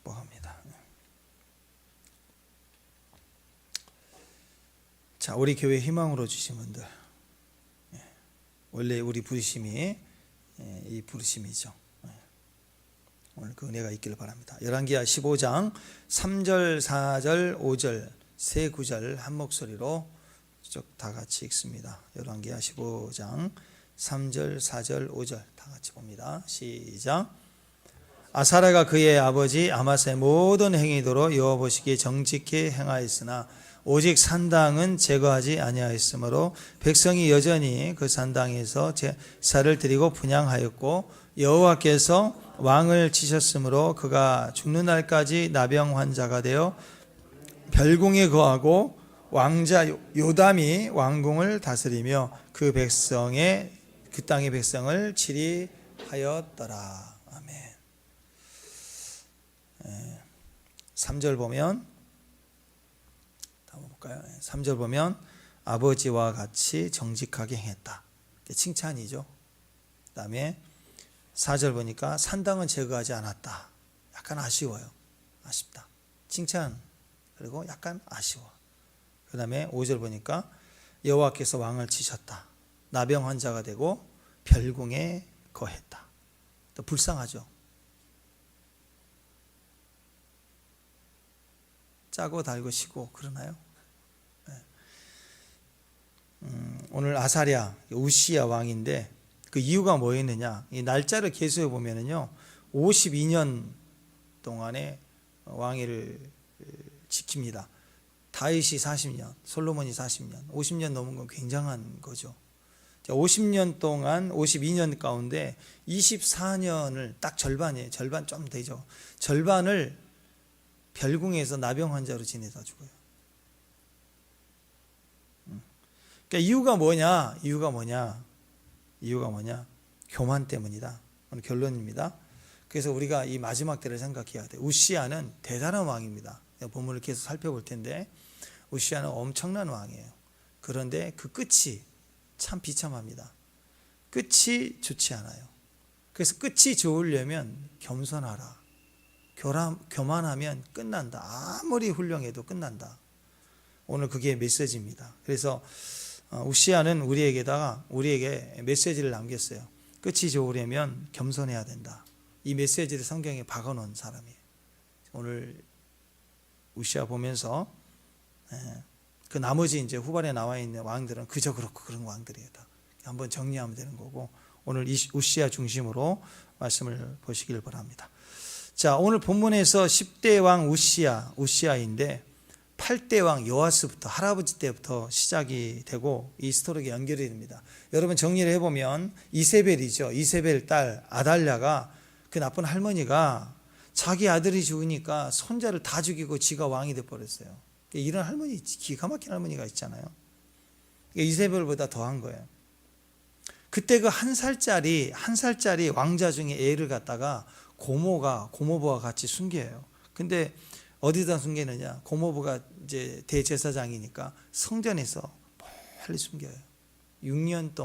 축복합니다. 자, 우리 교회 희망으로 주신 분들, 원래 우리 부르심이 이 부르심이죠. 오늘 그 은혜가 있기를 바랍니다. 열왕기하 15장 3절, 4절, 5절 세 구절 한 목소리로 쭉 다 같이 읽습니다. 열왕기하 15장 3절, 4절, 5절 다 같이 봅니다. 시작. 아사랴가 그의 아버지 아마스의 모든 행위대로 여호와 보시기에 정직히 행하였으나 오직 산당은 제거하지 아니하였으므로 백성이 여전히 그 산당에서 제사를 드리고 분향하였고 여호와께서 왕을 치셨으므로 그가 죽는 날까지 나병 환자가 되어 별궁에 거하고 왕자 요담이 왕궁을 다스리며 그 땅의 백성을 치리하였더라. 아멘. 3절 보면 3절 보면 아버지와 같이 정직하게 행했다. 칭찬이죠. 그 다음에 4절 보니까 산당은 제거하지 않았다. 약간 아쉬워요. 아쉽다. 칭찬 그리고 약간 아쉬워. 그 다음에 5절 보니까 여호와께서 왕을 치셨다. 나병 환자가 되고 별궁에 거했다. 또 불쌍하죠. 짜고 달고 시고 그러나요? 오늘 아사랴 우시야 왕인데 그 이유가 뭐였느냐? 이 날짜를 계수해 보면은요, 52년 동안의 왕위를 지킵니다. 다윗이 40년, 솔로몬이 40년, 50년 넘은 건 굉장한 거죠. 50년 동안 52년 가운데 24년을 딱 절반이에요. 절반 좀 되죠. 절반을 별궁에서 나병 환자로 지내다 죽어요. 그러니까 이유가 뭐냐? 교만 때문이다. 오늘 결론입니다. 그래서 우리가 이 마지막 때를 생각해야 돼. 우시야는 대단한 왕입니다. 본문을 계속 살펴볼 텐데 우시야는 엄청난 왕이에요. 그런데 그 끝이 참 비참합니다. 끝이 좋지 않아요. 그래서 끝이 좋으려면 겸손하라. 교만하면 끝난다. 아무리 훌륭해도 끝난다. 오늘 그게 메시지입니다. 그래서 우시야는 우리에게 메시지를 남겼어요. 끝이 좋으려면 겸손해야 된다. 이 메시지를 성경에 박아놓은 사람이에요. 오늘 우시야 보면서 그 나머지 이제 후반에 나와 있는 왕들은 그저 그렇고 그런 왕들이에요. 한번 정리하면 되는 거고 오늘 우시야 중심으로 말씀을 보시길 바랍니다. 자, 오늘 본문에서 10대 왕 우시야인데 8대 왕 요아스부터 할아버지 때부터 시작이 되고 이 스토리가 연결이 됩니다. 여러분 정리를 해보면 이세벨이죠. 이세벨 딸 아달랴가 그 나쁜 할머니가 자기 아들이 죽으니까 손자를 다 죽이고 지가 왕이 돼버렸어요. 이런 할머니, 기가 막힌 할머니가 있잖아요. 이세벨보다 더한 거예요. 그때 그 한 살짜리 왕자 중에 애를 갖다가 고모부와 같이 숨겨요. 근데 어디다 숨기느냐? 고모부가 이제 대제사장이니까 성전에서 멀리 숨겨요. 6년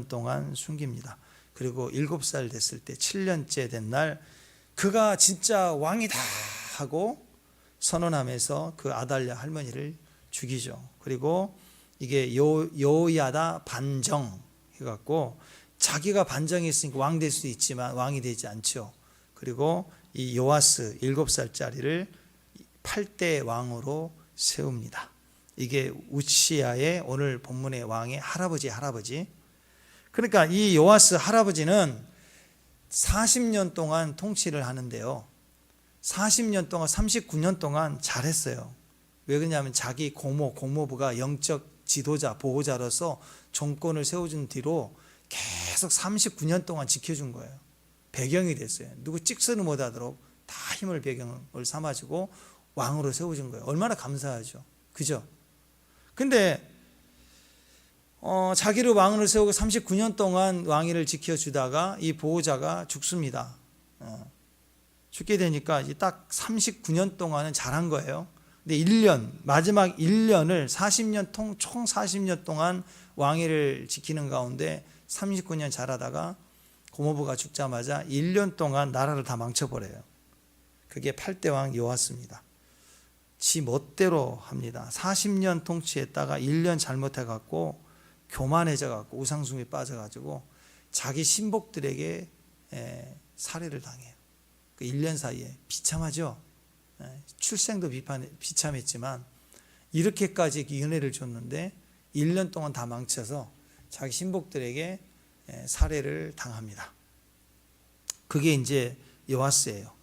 동안 숨깁니다. 그리고 7살 됐을 때 7년째 된 날 그가 진짜 왕이다 하고 선언하면서 그 아달랴 할머니를 죽이죠. 그리고 이게 여호야다 반정 해갖고 자기가 반정했으니까 왕 될 수 있지만 왕이 되지 않죠. 그리고 이 요아스 7살짜리를 8대 왕으로 세웁니다. 이게 우시야의 오늘 본문의 왕의 할아버지. 그러니까 이 요아스 할아버지는 40년 동안 통치를 하는데요. 40년 동안 39년 동안 잘했어요. 왜 그러냐면 자기 고모부가 영적 지도자, 보호자로서 정권을 세워준 뒤로 계속 39년 동안 지켜준 거예요. 배경이 됐어요. 누구 찍소리 못하도록 다 힘을 배경을 삼아주고 왕으로 세워준 거예요. 얼마나 감사하죠. 그죠? 근데 자기를 왕으로 세우고 39년 동안 왕위를 지켜주다가 이 보호자가 죽습니다. 죽게 되니까 이제 딱 39년 동안은 잘한 거예요. 근데 마지막 1년을 총 40년 동안 왕위를 지키는 가운데 39년 잘하다가 고모부가 죽자마자 1년 동안 나라를 다 망쳐버려요. 그게 8대 왕 요아스입니다. 지 멋대로 합니다. 40년 통치했다가 1년 잘못해갖고 교만해져갖고 우상숭배에 빠져가지고 자기 신복들에게 살해를 당해요. 그 1년 사이에 비참하죠. 출생도 비참했지만 이렇게까지 은혜를 줬는데 1년 동안 다 망쳐서 자기 신복들에게 살해를 당합니다. 그게 이제 요아스예요.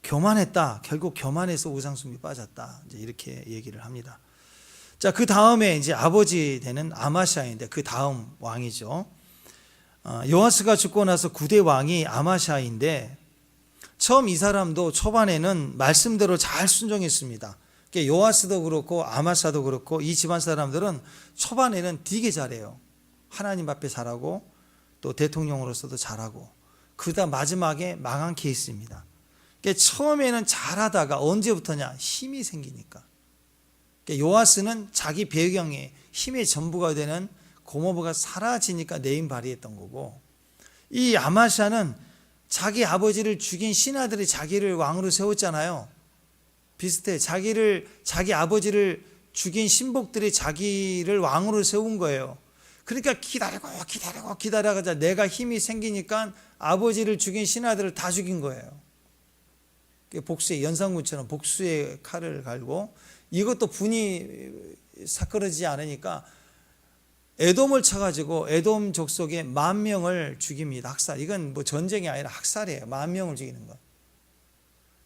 교만했다. 결국 교만해서 우상숭배에 빠졌다. 이제 이렇게 얘기를 합니다. 자, 그 다음에 이제 아버지 되는 아마샤인데 그 다음 왕이죠. 요아스가 죽고 나서 9대 왕이 아마샤인데 처음 이 사람도 초반에는 말씀대로 잘 순종했습니다. 요아스도 그렇고 아마샤도 그렇고 이 집안 사람들은 초반에는 되게 잘해요. 하나님 앞에 잘하고 또 대통령으로서도 잘하고 그다음 마지막에 망한 케이스입니다. 처음에는 잘하다가 언제부터냐? 힘이 생기니까. 요아스는 자기 배경에 힘의 전부가 되는 고모부가 사라지니까 내임 발휘했던 거고, 이 아마샤는 자기 아버지를 죽인 신하들이 자기를 왕으로 세웠잖아요. 비슷해. 자기 아버지를 죽인 신복들이 자기를 왕으로 세운 거예요. 그러니까 기다려가자 내가 힘이 생기니까 아버지를 죽인 신하들을 다 죽인 거예요. 복수의 연산군처럼 복수의 칼을 갈고, 이것도 분이 사그러지지 않으니까 에돔을 쳐가지고 에돔 족속의 10,000명을 죽입니다. 학살. 이건 뭐 전쟁이 아니라 학살이에요. 10,000명을 죽이는 거.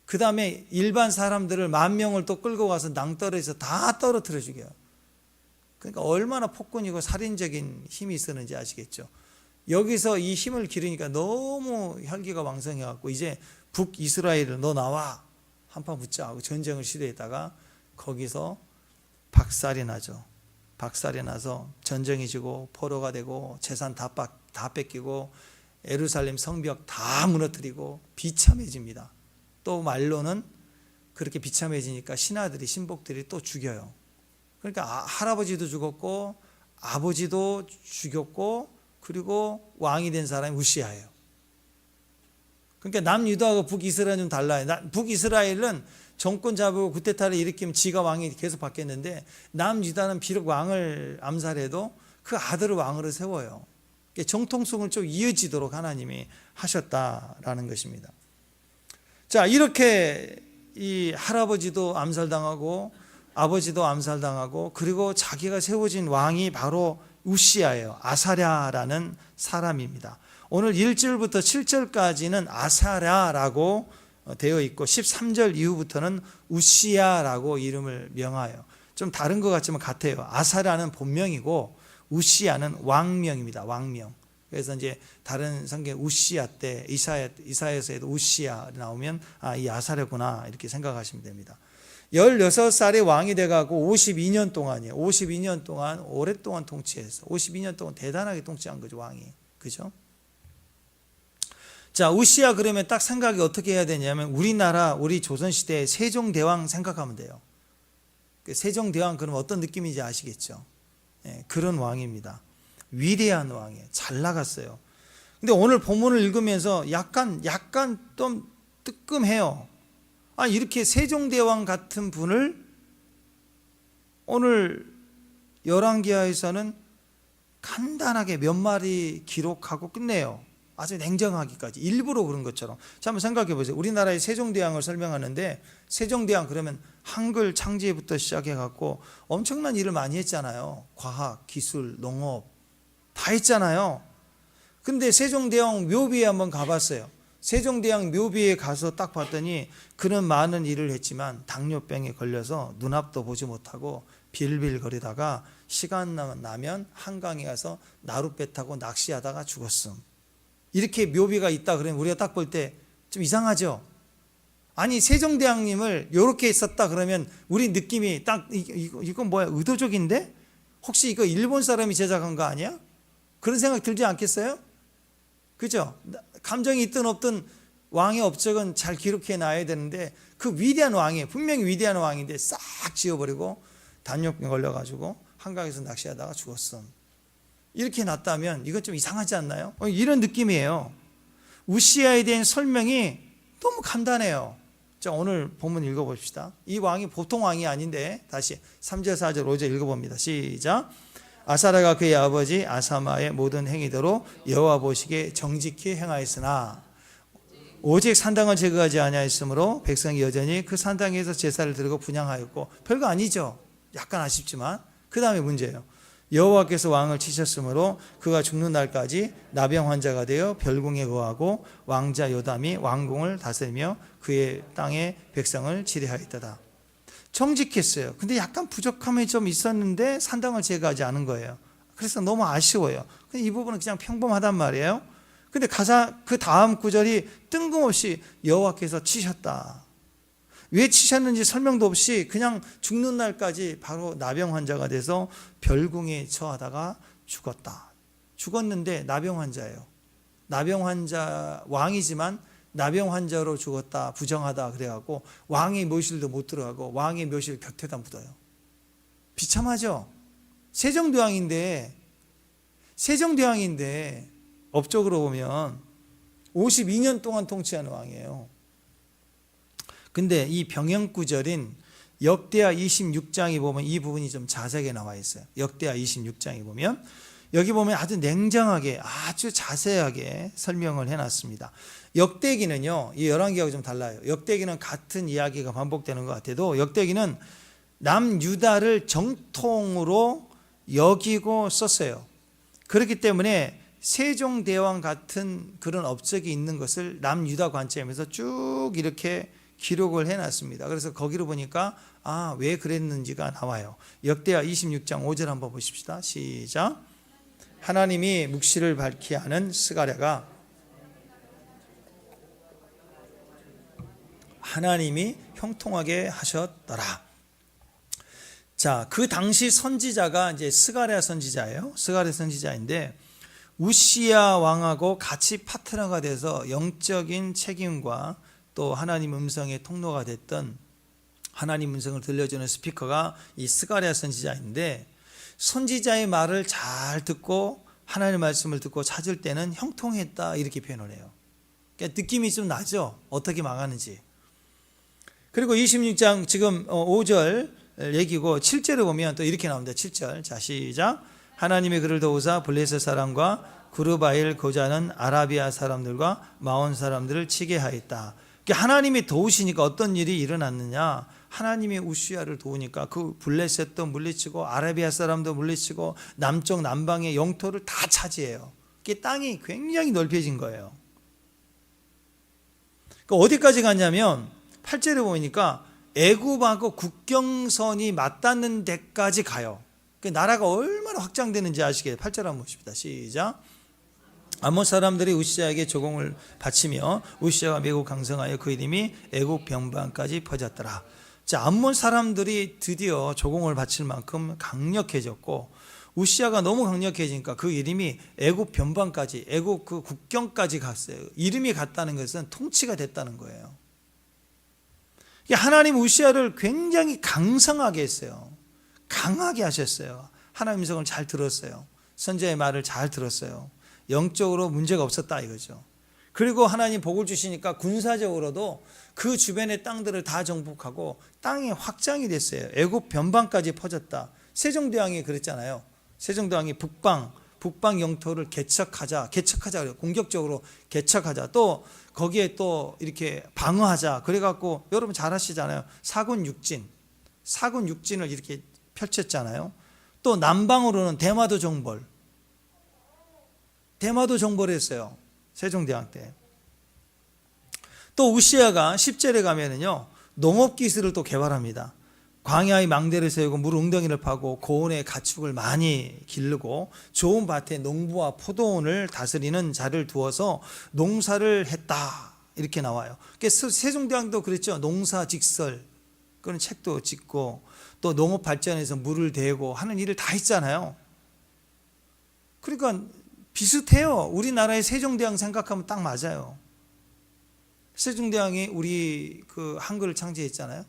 그 다음에 일반 사람들을 10,000명을 또 끌고 가서 낭떠러지에서 다 떨어뜨려 죽여요. 그러니까 얼마나 폭군이고 살인적인 힘이 있었는지 아시겠죠. 여기서 이 힘을 기르니까 너무 혈기가 왕성해갖고 이제 북이스라엘 너 나와 한판 붙자 하고 전쟁을 시도했다가 거기서 박살이 나죠. 박살이 나서 전쟁이 지고 포로가 되고 재산 다 뺏기고 예루살렘 성벽 다 무너뜨리고 비참해집니다. 또 말로는 그렇게 비참해지니까 신하들이 신복들이 또 죽여요. 그러니까 할아버지도 죽었고 아버지도 죽였고 그리고 왕이 된 사람이 우시야예요. 그러니까 남유다하고 북이스라엘은 좀 달라요. 북이스라엘은 정권 잡고 쿠데타를 일으키면 지가 왕이 계속 바뀌었는데 남유다는 비록 왕을 암살해도 그 아들을 왕으로 세워요. 정통성을 좀 이어지도록 하나님이 하셨다라는 것입니다. 자, 이렇게 이 할아버지도 암살당하고 아버지도 암살당하고 그리고 자기가 세워진 왕이 바로 우시야예요. 아사랴라는 사람입니다. 오늘 1절부터 7절까지는 아사랴라고 되어 있고 13절 이후부터는 우시야라고 이름을 명하여 좀 다른 것 같지만 같아요. 아사랴는 본명이고 우시야는 왕명입니다. 왕명. 그래서 이제 다른 성경 우시야 때 이사야서에도 우시야 나오면 이 아사랴구나 이렇게 생각하시면 됩니다. 16살에 왕이 돼가고 52년 동안이에요. 52년 동안 오랫동안 통치했어. 52년 동안 대단하게 통치한 거죠, 왕이. 그죠? 자, 우시야 그러면 딱 생각이 어떻게 해야 되냐면 우리 조선시대의 세종대왕 생각하면 돼요. 세종대왕 그러면 어떤 느낌인지 아시겠죠? 그런 왕입니다. 위대한 왕이에요. 잘 나갔어요. 근데 오늘 본문을 읽으면서 약간 좀 뜨끔해요. 이렇게 세종대왕 같은 분을 오늘 열왕기하에서는 간단하게 몇 마리 기록하고 끝내요. 아주 냉정하기까지 일부러 그런 것처럼. 자, 한번 생각해 보세요. 우리나라의 세종대왕을 설명하는데 세종대왕 그러면 한글 창제부터 시작해갖고 엄청난 일을 많이 했잖아요. 과학, 기술, 농업 다 했잖아요. 근데 세종대왕 묘비에 한번 가봤어요. 세종대왕 묘비에 가서 딱 봤더니 그는 많은 일을 했지만 당뇨병에 걸려서 눈앞도 보지 못하고 빌빌거리다가 시간 나면 한강에 가서 나룻배 타고 낚시하다가 죽었음. 이렇게 묘비가 있다 그러면 우리가 딱 볼 때 좀 이상하죠? 아니 세종대왕님을 이렇게 썼다 그러면 우리 느낌이 딱 이건 뭐야 의도적인데? 혹시 이거 일본 사람이 제작한 거 아니야? 그런 생각 들지 않겠어요? 그죠? 감정이 있든 없든 왕의 업적은 잘 기록해 놔야 되는데 그 위대한 왕이에요. 분명히 위대한 왕인데 싹 지워버리고 단뇨병 걸려가지고 한강에서 낚시하다가 죽었음. 이렇게 놨다면 이건 좀 이상하지 않나요? 이런 느낌이에요. 우시야에 대한 설명이 너무 간단해요. 자, 오늘 본문 읽어봅시다. 이 왕이 보통 왕이 아닌데 다시 3절 4절 5절 읽어봅니다. 시작. 아사랴가 그의 아버지 아사마의 모든 행위대로 여호와 보시기에 정직히 행하였으나 오직 산당을 제거하지 아니하였으므로 백성이 여전히 그 산당에서 제사를 드리고 분향하였고, 별거 아니죠. 약간 아쉽지만 그 다음에 문제예요. 여호와께서 왕을 치셨으므로 그가 죽는 날까지 나병 환자가 되어 별궁에 거하고 왕자 요담이 왕궁을 다스리며 그의 땅의 백성을 치리하였다. 정직했어요. 근데 약간 부족함이 좀 있었는데 산당을 제거하지 않은 거예요. 그래서 너무 아쉬워요. 근데 이 부분은 그냥 평범하단 말이에요. 근데 가사 그 다음 구절이 뜬금없이 여호와께서 치셨다. 왜 치셨는지 설명도 없이 그냥 죽는 날까지 바로 나병 환자가 돼서 별궁에 처하다가 죽었다. 죽었는데 나병 환자예요. 나병 환자, 왕이지만 나병 환자로 죽었다, 부정하다 그래갖고 왕의 묘실도 못 들어가고 왕의 묘실 곁에다 묻어요. 비참하죠. 세종대왕인데 업적으로 보면 52년 동안 통치하는 왕이에요. 근데 이 병영구절인 역대하 26장에 보면 이 부분이 좀 자세하게 나와 있어요. 역대하 26장에 보면 여기 보면 아주 냉정하게 아주 자세하게 설명을 해놨습니다. 역대기는요, 이 열왕기하고 좀 달라요. 역대기는 같은 이야기가 반복되는 것 같아도 역대기는 남유다를 정통으로 여기고 썼어요. 그렇기 때문에 세종대왕 같은 그런 업적이 있는 것을 남유다 관점에서 쭉 이렇게 기록을 해놨습니다. 그래서 거기로 보니까 왜 그랬는지가 나와요. 역대하 26장 5절 한번 보십시다. 시작. 하나님이 묵시를 밝히 하는 스가랴가 하나님이 형통하게 하셨더라. 자, 그 당시 선지자가 이제 스가랴 선지자예요. 스가랴 선지자인데 우시야 왕하고 같이 파트너가 돼서 영적인 책임과 또 하나님 음성의 통로가 됐던, 하나님 음성을 들려주는 스피커가 이 스가랴 선지자인데, 선지자의 말을 잘 듣고 하나님의 말씀을 듣고 찾을 때는 형통했다 이렇게 표현을 해요. 그러니까 느낌이 좀 나죠, 어떻게 망하는지. 그리고 26장 지금 5절 얘기고 7절에 보면 또 이렇게 나옵니다. 7절. 자, 시작. 하나님의 그를 도우사 블레셋 사람과 구르바일 고자는 아라비아 사람들과 마온 사람들을 치게 하였다. 그러니까 하나님이 도우시니까 어떤 일이 일어났느냐, 하나님이 우시야를 도우니까 그 블레셋도 물리치고 아라비아 사람도 물리치고 남쪽 남방의 영토를 다 차지해요. 그게 땅이 굉장히 넓혀진 거예요. 그러니까 어디까지 갔냐면 8절에 보니까 애굽하고 국경선이 맞닿는 데까지 가요. 그 나라가 얼마나 확장되는지 아시겠어요? 8절 한번 보십시다. 시작. 아몬 사람들이 우시야에게 조공을 바치며 우시야가 매우 강성하여 그 이름이 애굽 변방까지 퍼졌더라. 자, 아몬 사람들이 드디어 조공을 바칠 만큼 강력해졌고 우시야가 너무 강력해지니까 그 이름이 애굽 변방까지, 애굽 그 국경까지 갔어요. 이름이 갔다는 것은 통치가 됐다는 거예요. 하나님 우시야를 굉장히 강성하게 했어요. 강하게 하셨어요. 하나님 음성을 잘 들었어요. 선지자의 말을 잘 들었어요. 영적으로 문제가 없었다 이거죠. 그리고 하나님 복을 주시니까 군사적으로도 그 주변의 땅들을 다 정복하고 땅이 확장이 됐어요. 애굽 변방까지 퍼졌다. 세종대왕이 그랬잖아요. 세종대왕이 북방 영토를 개척하자 그래요. 공격적으로 개척하자. 또 거기에 또 이렇게 방어하자. 그래갖고 여러분 잘 아시잖아요. 사군 육진을 이렇게 펼쳤잖아요. 또 남방으로는 대마도 정벌했어요. 세종대왕 때. 또 우시야가 10절에 가면은요, 농업 기술을 또 개발합니다. 광야의 망대를 세우고 물 웅덩이를 파고 고온의 가축을 많이 기르고 좋은 밭에 농부와 포도원을 다스리는 자를 두어서 농사를 했다 이렇게 나와요. 그래서 세종대왕도 그랬죠. 농사직설 그런 책도 짓고 또 농업 발전에서 물을 대고 하는 일을 다 했잖아요. 그러니까 비슷해요. 우리나라의 세종대왕 생각하면 딱 맞아요. 세종대왕이 우리 그 한글을 창제했잖아요.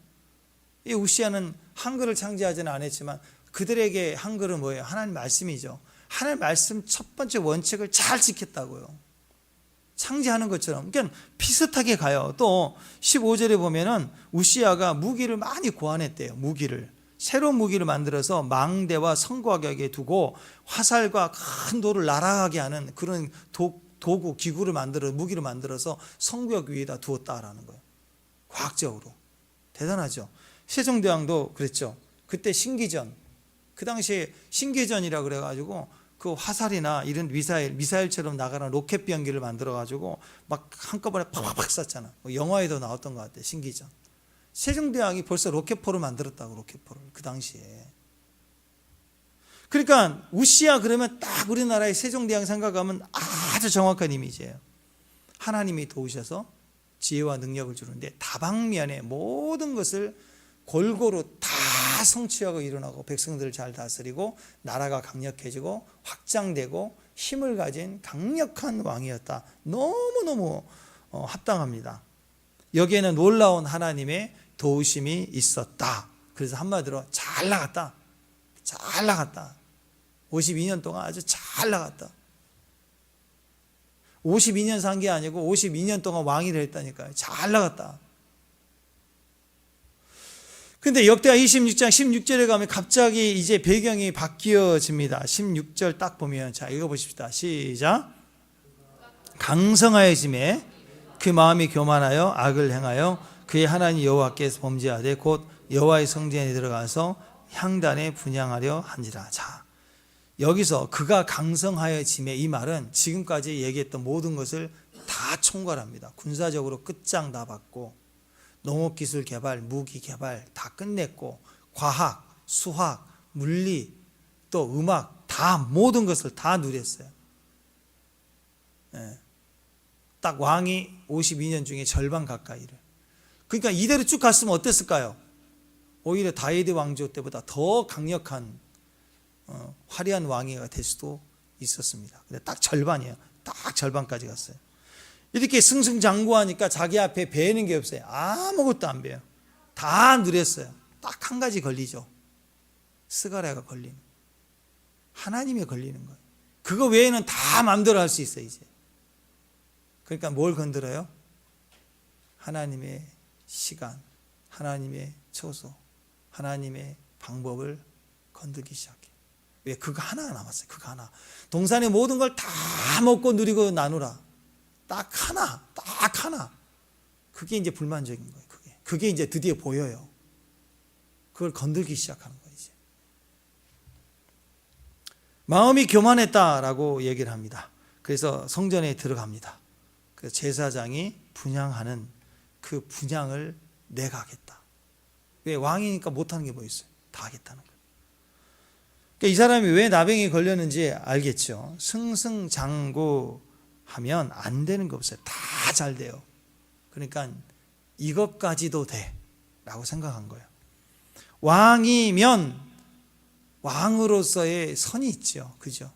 이 우시야는 한글을 창제하지는 않았지만 그들에게 한글은 뭐예요? 하나님 말씀이죠. 하나님 말씀 첫 번째 원칙을 잘 지켰다고요. 창제하는 것처럼. 그러니까 비슷하게 가요. 또 15절에 보면은 우시야가 무기를 많이 고안했대요. 무기를. 새로운 무기를 만들어서 망대와 성곽에게 두고 화살과 큰 돌을 날아가게 하는 그런 도구, 기구를 만들어 무기를 만들어서 성벽 위에다 두었다라는 거예요. 과학적으로. 대단하죠. 세종대왕도 그랬죠. 그때 신기전, 그 당시에 신기전이라 그래가지고 그 화살이나 이런 미사일처럼 나가는 로켓 비행기를 만들어가지고 막 한꺼번에 팍팍팍 쐈잖아. 영화에도 나왔던 것 같아. 신기전. 세종대왕이 벌써 로켓포를 만들었다고. 로켓포를 그 당시에. 그러니까 우시야 그러면 딱 우리나라의 세종대왕 생각하면 아주 정확한 이미지예요. 하나님이 도우셔서 지혜와 능력을 주는데 다방면의 모든 것을 골고루 다 성취하고 일어나고 백성들을 잘 다스리고 나라가 강력해지고 확장되고 힘을 가진 강력한 왕이었다. 너무너무 합당합니다. 여기에는 놀라운 하나님의 도우심이 있었다. 그래서 한마디로 잘 나갔다. 잘 나갔다. 52년 동안 아주 잘 나갔다. 52년 산 게 아니고 52년 동안 왕위를 했다니까요. 잘 나갔다. 근데 역대하 26장 16절에 가면 갑자기 이제 배경이 바뀌어집니다. 16절 딱 보면, 자, 읽어보십시다. 시작. 강성하여짐에 그 마음이 교만하여 악을 행하여 그의 하나님 여호와께서 범죄하되 곧 여호와의 성전에 들어가서 향단에 분향하려 한지라. 자, 여기서 그가 강성하여짐에, 이 말은 지금까지 얘기했던 모든 것을 다 총괄합니다. 군사적으로 끝장 다 받고 농업기술 개발, 무기 개발 다 끝냈고 과학, 수학, 물리, 또 음악 다 모든 것을 다 누렸어요. 예. 딱 왕이 52년 중에 절반 가까이를. 그러니까 이대로 쭉 갔으면 어땠을까요? 오히려 다윗의 왕조 때보다 더 강력한 화려한 왕위가 될 수도 있었습니다. 근데 딱 절반이에요. 딱 절반까지 갔어요. 이렇게 승승장구하니까 자기 앞에 배는 게 없어요. 아무것도 안 배요. 다 누렸어요. 딱 한 가지 걸리죠. 스가랴가 걸리는. 하나님이 걸리는 거예요. 그거 외에는 다 마음대로 할 수 있어요, 이제. 그러니까 뭘 건드려요? 하나님의 시간, 하나님의 처소, 하나님의 방법을 건들기 시작해요. 왜? 그거 하나 남았어요. 그거 하나. 동산의 모든 걸 다 먹고 누리고 나누라. 딱 하나. 그게 이제 불만적인 거예요. 그게 이제 드디어 보여요. 그걸 건들기 시작하는 거예요, 이제. 마음이 교만했다라고 얘기를 합니다. 그래서 성전에 들어갑니다. 그래서 제사장이 분향하는 그 분향을 내가 하겠다. 왜? 왕이니까 못하는 게 뭐 있어요? 다 하겠다는 거예요. 그러니까 이 사람이 왜 나병이 걸렸는지 알겠죠. 승승장구 하면 안 되는 거 없어요. 다 잘 돼요. 그러니까 이것까지도 돼 라고 생각한 거예요. 왕이면 왕으로서의 선이 있죠. 그죠?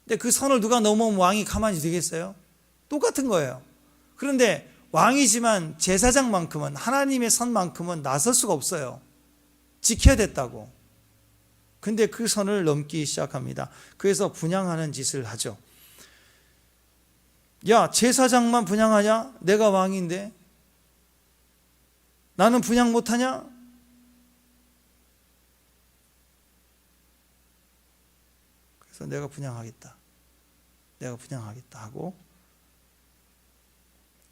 근데 그 선을 누가 넘으면 왕이 가만히 되겠어요? 똑같은 거예요. 그런데 왕이지만 제사장만큼은, 하나님의 선만큼은 나설 수가 없어요. 지켜야 됐다고. 근데 그 선을 넘기 시작합니다. 그래서 분향하는 짓을 하죠. 야, 제사장만 분향하냐? 내가 왕인데 나는 분향 못하냐? 그래서 내가 분향하겠다 하고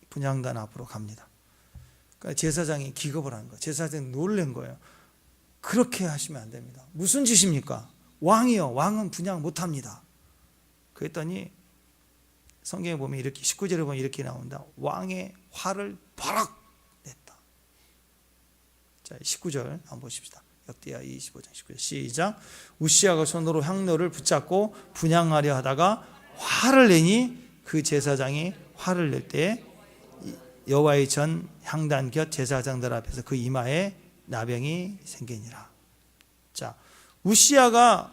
분향단 앞으로 갑니다. 그러니까 제사장이 기겁을 한 거예요. 제사장이 놀란 거예요. 그렇게 하시면 안 됩니다. 무슨 짓입니까? 왕이요, 왕은 분향 못합니다. 그랬더니 성경에 보면 이렇게 19절에 보면 이렇게 나온다. 왕의 화를 버럭 냈다. 자, 19절 한번 보십시다. 역대하 25장 19절 시작. 우시야가 손으로 향로를 붙잡고 분향하려 하다가 화를 내니 그 제사장이 화를 낼 때 여호와의 전 향단 곁 제사장들 앞에서 그 이마에 나병이 생기니라. 자, 우시야가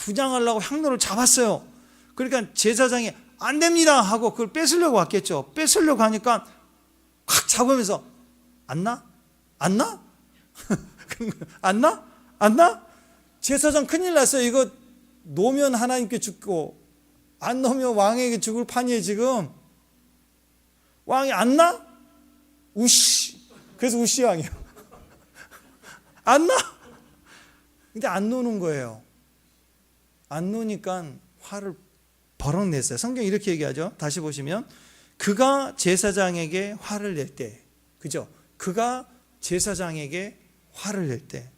분향하려고 향로를 잡았어요. 그러니까 제사장이 안 됩니다 하고 그걸 뺏으려고 왔겠죠. 뺏으려고 하니까 확 잡으면서 안 나? 안 나? 안 나? 안 나? 제사장 큰일 났어요. 이거 놓으면 하나님께 죽고 안 놓으면 왕에게 죽을 판이에요 지금. 왕이 안 나? 우시. 그래서 우시 왕이요. 안 나? 근데 안 노는 거예요. 안 노니까 화를 버럭 냈어요. 성경 이렇게 얘기하죠. 다시 보시면 그가 제사장에게 화를 낼 때, 그죠? 그가 제사장에게 화를 낼 때,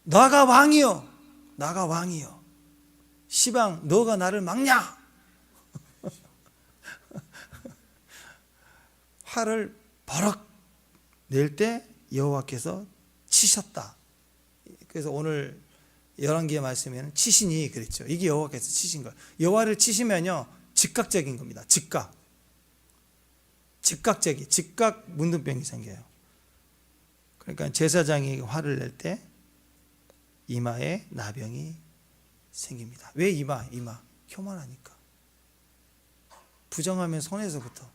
나가 왕이여, 나가 왕이여, 시방 너가 나를 막냐? 화를 버럭 낼 때 여호와께서 치셨다. 그래서 오늘 열왕기의 말씀에는 치시니 그랬죠. 이게 여호와께서 치신 거예요. 여호와를 치시면요 즉각적인 겁니다. 즉각 문둥병이 생겨요. 그러니까 제사장이 화를 낼 때 이마에 나병이 생깁니다. 왜 이마? 교만하니까. 부정하면 손에서부터.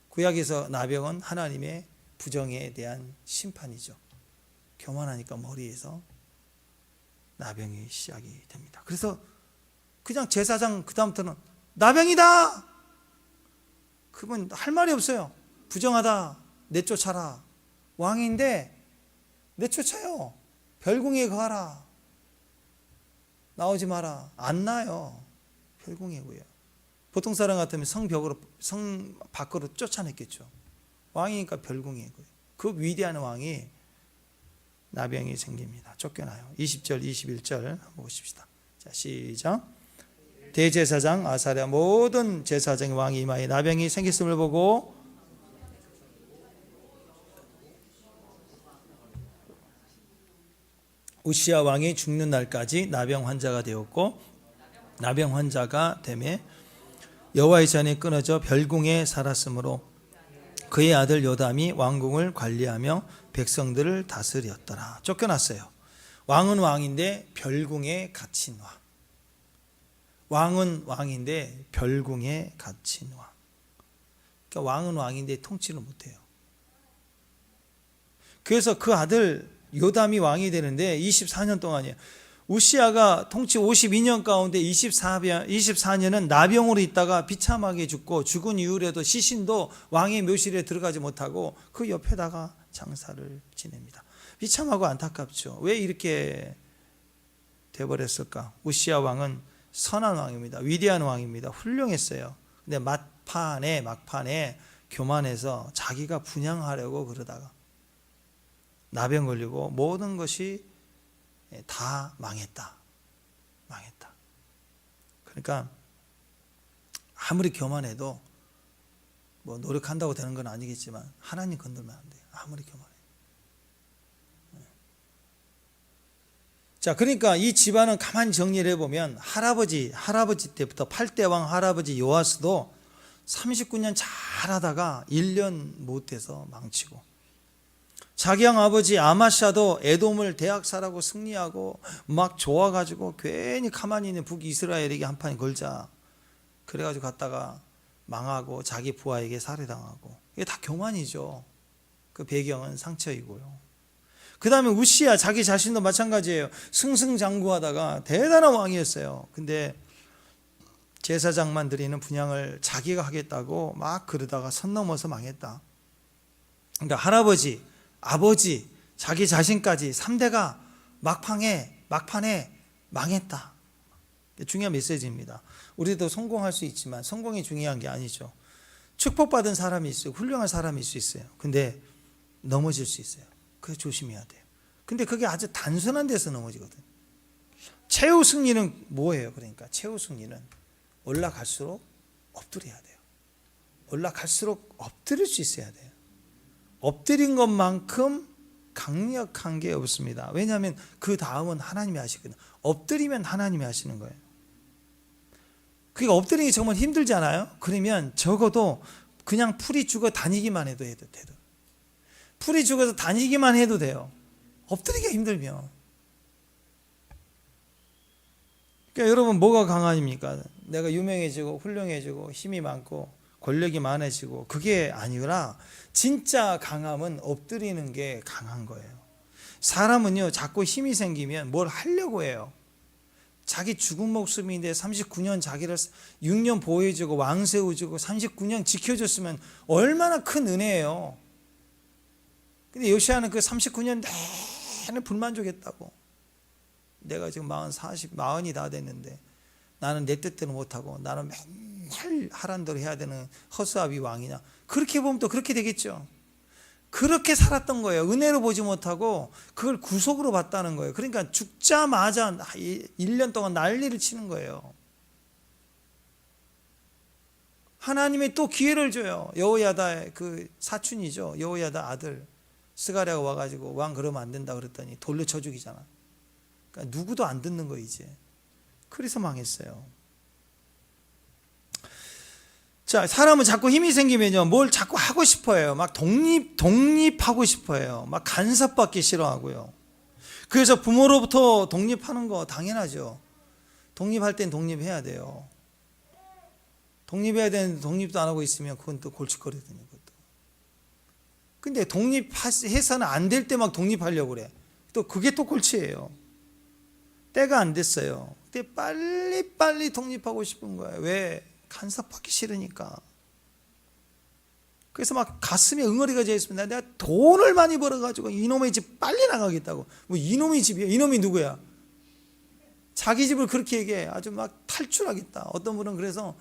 구약에서 나병은 하나님의 부정에 대한 심판이죠. 교만하니까 머리에서 나병이 시작이 됩니다. 그래서 그냥 제사장 그다음부터는 나병이다! 그분 할 말이 없어요. 부정하다. 내쫓아라. 왕인데 내쫓아요. 별궁에 가라. 나오지 마라. 안 나요. 별궁에 구요. 보통 사람 같으면 성 밖으로 쫓아냈겠죠. 왕이니까 별궁에 구요. 그 위대한 왕이 나병이 생깁니다. 쫓겨나요. 20절, 21절 한번 보십시다. 자, 시작. 대제사장 아사랴 모든 제사장의 왕이 이마에 나병이 생겼음을 보고 우시야 왕이 죽는 날까지 나병 환자가 되었고 나병 환자가 되매 여호와의 전이 끊어져 별궁에 살았으므로 그의 아들 요담이 왕궁을 관리하며 백성들을 다스렸더라. 쫓겨났어요. 왕은 왕인데 별궁에 갇힌 왕. 왕은 왕인데 별궁에 갇힌 왕. 그러니까 왕은 왕인데 통치를 못해요. 그래서 그 아들 요담이 왕이 되는데 24년 동안이에요. 우시야가 통치 52년 가운데 24년은 나병으로 있다가 비참하게 죽고 죽은 이후에도 시신도 왕의 묘실에 들어가지 못하고 그 옆에다가 장사를 지냅니다. 비참하고 안타깝죠. 왜 이렇게 돼버렸을까? 우시야 왕은 선한 왕입니다. 위대한 왕입니다. 훌륭했어요. 근데 막판에 교만해서 자기가 분양하려고 그러다가 나병 걸리고 모든 것이 다 망했다. 그러니까 아무리 교만해도 뭐 노력한다고 되는 건 아니겠지만 하나님 건들면 안 돼요. 아무리 교만해. 자, 그러니까 이 집안은 가만히 정리를 해보면 할아버지 때부터 8대 왕 할아버지 요아스도 39년 잘하다가 1년 못해서 망치고 자기 형 아버지 아마샤도 에돔을 대학살하고 승리하고 막 좋아가지고 괜히 가만히 있는 북이스라엘에게 한 판이 걸자 그래가지고 갔다가 망하고 자기 부하에게 살해당하고 이게 다 교만이죠. 그 배경은 상처이고요. 그 다음에 우시야 자기 자신도 마찬가지예요. 승승장구하다가 대단한 왕이었어요. 근데 제사장만 드리는 분향을 자기가 하겠다고 막 그러다가 선 넘어서 망했다. 그러니까 할아버지 아버지, 자기 자신까지 3대가 막판에 망했다. 중요한 메시지입니다. 우리도 성공할 수 있지만 성공이 중요한 게 아니죠. 축복받은 사람이 있어요. 훌륭한 사람일 수 있어요. 근데 넘어질 수 있어요. 그래서 조심해야 돼요. 근데 그게 아주 단순한 데서 넘어지거든. 최후 승리는 뭐예요? 그러니까 최후 승리는 올라갈수록 엎드려야 돼요. 올라갈수록 엎드릴 수 있어야 돼요. 엎드린 것만큼 강력한 게 없습니다. 왜냐하면 그 다음은 하나님이 하시거든요. 엎드리면 하나님이 하시는 거예요. 그러니까 엎드리는 게 정말 힘들잖아요. 그러면 적어도 그냥 풀이 죽어 다니기만 해도 돼요. 풀이 죽어서 다니기만 해도 돼요. 엎드리기가 힘들면. 그러니까 여러분 뭐가 강함입니까? 내가 유명해지고 훌륭해지고 힘이 많고 권력이 많아지고 그게 아니라 진짜 강함은 엎드리는 게 강한 거예요. 사람은요 자꾸 힘이 생기면 뭘 하려고 해요. 자기 죽은 목숨인데 39년 자기를 6년 보호해주고 왕세워주고 39년 지켜줬으면 얼마나 큰 은혜예요. 근데 요시아는 그 39년 내내 불만족했다고. 내가 지금 40이 다 됐는데 나는 내 뜻대로 못하고 나는 맨날 하란 대로 해야 되는 허수아비 왕이냐. 그렇게 보면 또 그렇게 되겠죠. 그렇게 살았던 거예요. 은혜로 보지 못하고 그걸 구속으로 봤다는 거예요. 그러니까 죽자마자 1년 동안 난리를 치는 거예요. 하나님이 또 기회를 줘요. 여호야다의 그 사촌이죠. 여호야다 아들 스가랴가 와가지고 왕 그러면 안 된다 그랬더니 돌로 쳐 죽이잖아. 그러니까 누구도 안 듣는 거 이제. 그래서 망했어요. 자, 사람은 자꾸 힘이 생기면요, 뭘 자꾸 하고 싶어해요. 막 독립하고 싶어해요. 막 간섭받기 싫어하고요. 그래서 부모로부터 독립하는 거 당연하죠. 독립할 땐 독립해야 돼요. 독립해야 되는데 독립도 안 하고 있으면 그건 또 골칫거리거든요. 근데 독립해서는 안 될 때 막 독립하려고 그래. 또 그게 또 골치예요. 때가 안 됐어요. 그때 빨리 독립하고 싶은 거예요. 왜? 간섭받기 싫으니까. 그래서 막 가슴에 응어리가 져 있습니다. 내가 돈을 많이 벌어가지고 이놈의 집 빨리 나가겠다고. 뭐 이놈의 집이야? 이놈이 누구야? 자기 집을 그렇게 얘기해. 아주 막 탈출하겠다. 어떤 분은 그래서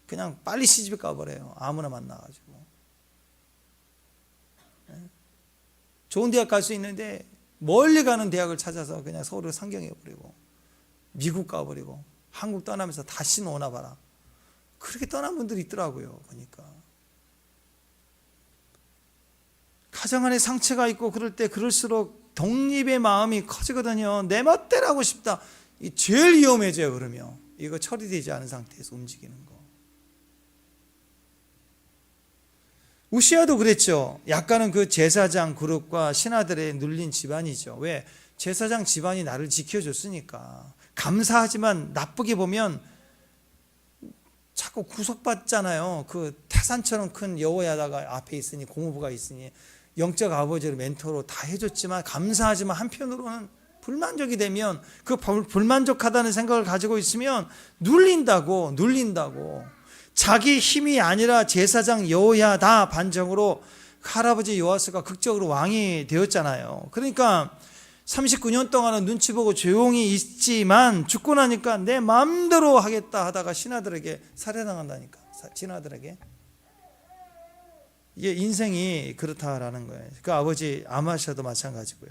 그냥 빨리 시집에 가버려요. 아무나 만나가지고. 좋은 대학 갈 수 있는데 멀리 가는 대학을 찾아서 그냥 서울을 상경해버리고 미국 가버리고 한국 떠나면서 다시 오나 봐라. 그렇게 떠난 분들이 있더라고요. 보니까 가정 안에 상처가 있고 그럴 때 그럴수록 독립의 마음이 커지거든요. 내 멋대로 하고 싶다. 이 제일 위험해져요. 그러면 이거 처리되지 않은 상태에서 움직이는 거. 우시아도 그랬죠. 약간은 그 제사장 그룹과 신하들에 눌린 집안이죠. 왜? 제사장 집안이 나를 지켜줬으니까. 감사하지만 나쁘게 보면 자꾸 구속받잖아요. 그 태산처럼 큰 여호야다가 앞에 있으니, 고모부가 있으니 영적 아버지로 멘토로 다 해줬지만, 감사하지만 한편으로는 불만족이 되면, 그 불만족하다는 생각을 가지고 있으면 눌린다고. 자기 힘이 아니라 제사장 여호야다 반정으로 할아버지 요아스가 극적으로 왕이 되었잖아요. 그러니까 39년 동안은 눈치 보고 조용히 있지만 죽고 나니까 내 마음대로 하겠다 하다가 신하들에게 살해당한다니까. 신하들에게. 이게 인생이 그렇다라는 거예요. 그 아버지 아마샤도 마찬가지고요.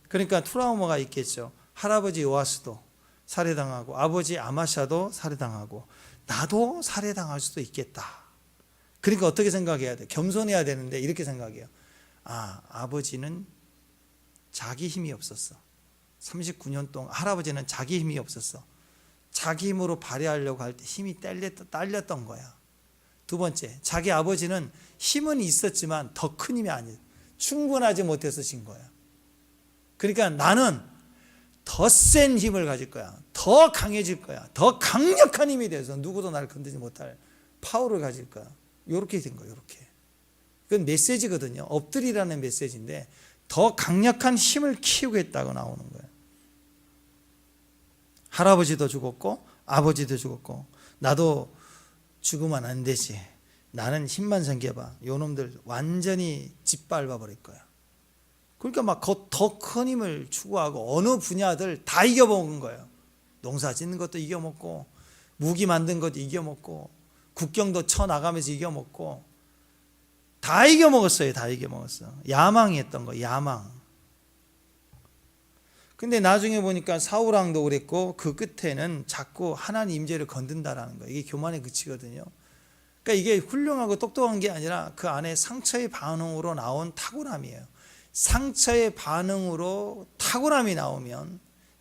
그러니까 트라우마가 있겠죠. 할아버지 요아스도 살해당하고 아버지 아마샤도 살해당하고 나도 살해당할 수도 있겠다. 그러니까 어떻게 생각해야 돼? 겸손해야 되는데 이렇게 생각해요. 아버지는 자기 힘이 없었어. 39년 동안 할아버지는 자기 힘이 없었어. 자기 힘으로 발휘하려고 할 때 힘이 딸렸던 거야. 두 번째, 자기 아버지는 힘은 있었지만 더 큰 힘이 아니야. 충분하지 못해서 진 거야. 그러니까 나는 더 센 힘을 가질 거야. 더 강해질 거야. 더 강력한 힘이 돼서 누구도 나를 건드리지 못할 파워를 가질 거야. 이렇게 된 거예요. 이렇게. 그건 메시지거든요. 엎드리라는 메시지인데 더 강력한 힘을 키우겠다고 나오는 거예요. 할아버지도 죽었고 아버지도 죽었고 나도 죽으면 안 되지. 나는 힘만 생겨봐. 요놈들 완전히 짓밟아 버릴 거야. 그러니까 막 더 큰 힘을 추구하고 어느 분야들 다 이겨먹은 거예요. 농사 짓는 것도 이겨먹고 무기 만든 것도 이겨먹고 국경도 쳐나가면서 이겨먹고 다 이겨먹었어요. 다 이겨먹었어. 야망이었던 거예요. 야망. 근데 나중에 보니까 사울왕도 그랬고 그 끝에는 자꾸 하나님 임재를 건든다라는 거예요. 이게 교만에 그치거든요. 그러니까 이게 훌륭하고 똑똑한 게 아니라 그 안에 상처의 반응으로 나온 탁월함이에요. 상처의 반응으로 탁월함이 나오면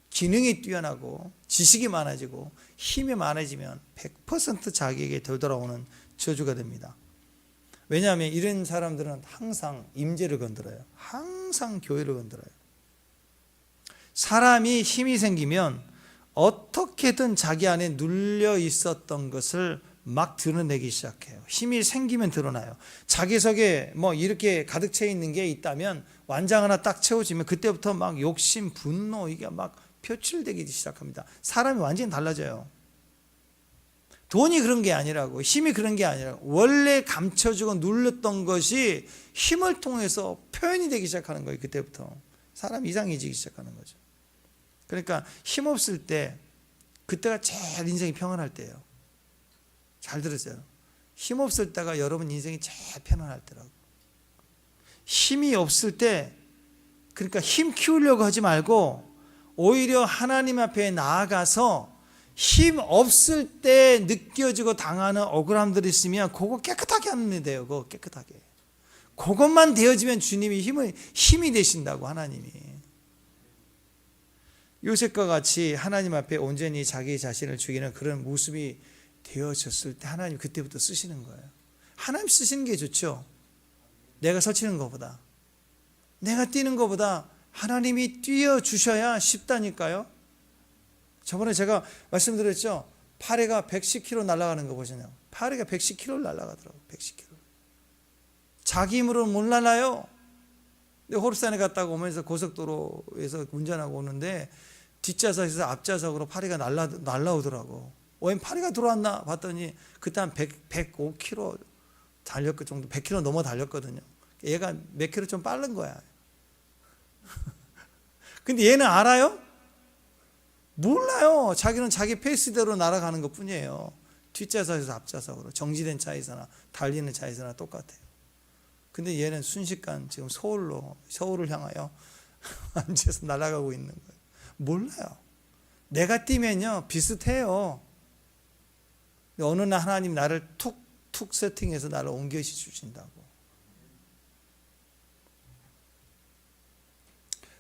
기능이 뛰어나고 지식이 많아지고 힘이 많아지면 100% 자기에게 되돌아오는 저주가 됩니다. 왜냐하면 이런 사람들은 항상 임재를 건드려요. 항상 교회를 건드려요. 사람이 힘이 생기면 어떻게든 자기 안에 눌려 있었던 것을 막 드러내기 시작해요. 힘이 생기면 드러나요. 자기 속에 뭐 이렇게 가득 채 있는 게 있다면 완장 하나 딱 채워지면 그때부터 막 욕심, 분노 이게 막 표출되기 시작합니다. 사람이 완전히 달라져요. 돈이 그런 게 아니라고, 힘이 그런 게 아니라고, 원래 감춰주고 눌렀던 것이 힘을 통해서 표현이 되기 시작하는 거예요. 그때부터 사람 이상해지기 시작하는 거죠. 그러니까 힘 없을 때, 그때가 제일 인생이 평안할 때예요. 잘 들으세요. 힘 없을 때가 여러분 인생이 제일 편안할 때라고. 힘이 없을 때, 그러니까 힘 키우려고 하지 말고 오히려 하나님 앞에 나아가서 힘 없을 때 느껴지고 당하는 억울함들이 있으면 그거 깨끗하게 하면 돼요. 그거 깨끗하게. 그것만 되어지면 주님이 힘이 되신다고, 하나님이. 요셉과 같이 하나님 앞에 온전히 자기 자신을 죽이는 그런 모습이 되어졌을 때 하나님 그때부터 쓰시는 거예요. 하나님 쓰시는 게 좋죠. 내가 설치는 것보다, 내가 뛰는 것보다 하나님이 뛰어주셔야 쉽다니까요. 저번에 제가 말씀드렸죠. 파리가 110km 날아가는 거 보시나요? 파리가 110km 날아가더라고요. 110km. 자기 힘으로는 못 날아요. 근데 호르산에 갔다가 오면서 고속도로에서 운전하고 오는데 뒷좌석에서 앞좌석으로 파리가 날라오더라고. 웬 파리가 들어왔나 봤더니 그때 한 105km 달렸고 정도, 100km 넘어 달렸거든요. 얘가 몇 킬로 좀 빠른 거야. 근데 얘는 알아요? 몰라요. 자기는 자기 페이스대로 날아가는 것 뿐이에요. 뒷좌석에서 앞좌석으로, 정지된 차에서나 달리는 차에서나 똑같아요. 근데 얘는 순식간 지금 서울을 향하여 앉아서 날아가고 있는 거예요. 몰라요. 내가 뛰면요 비슷해요. 어느 날 하나님 나를 툭 세팅해서 나를 옮겨시 주신다고.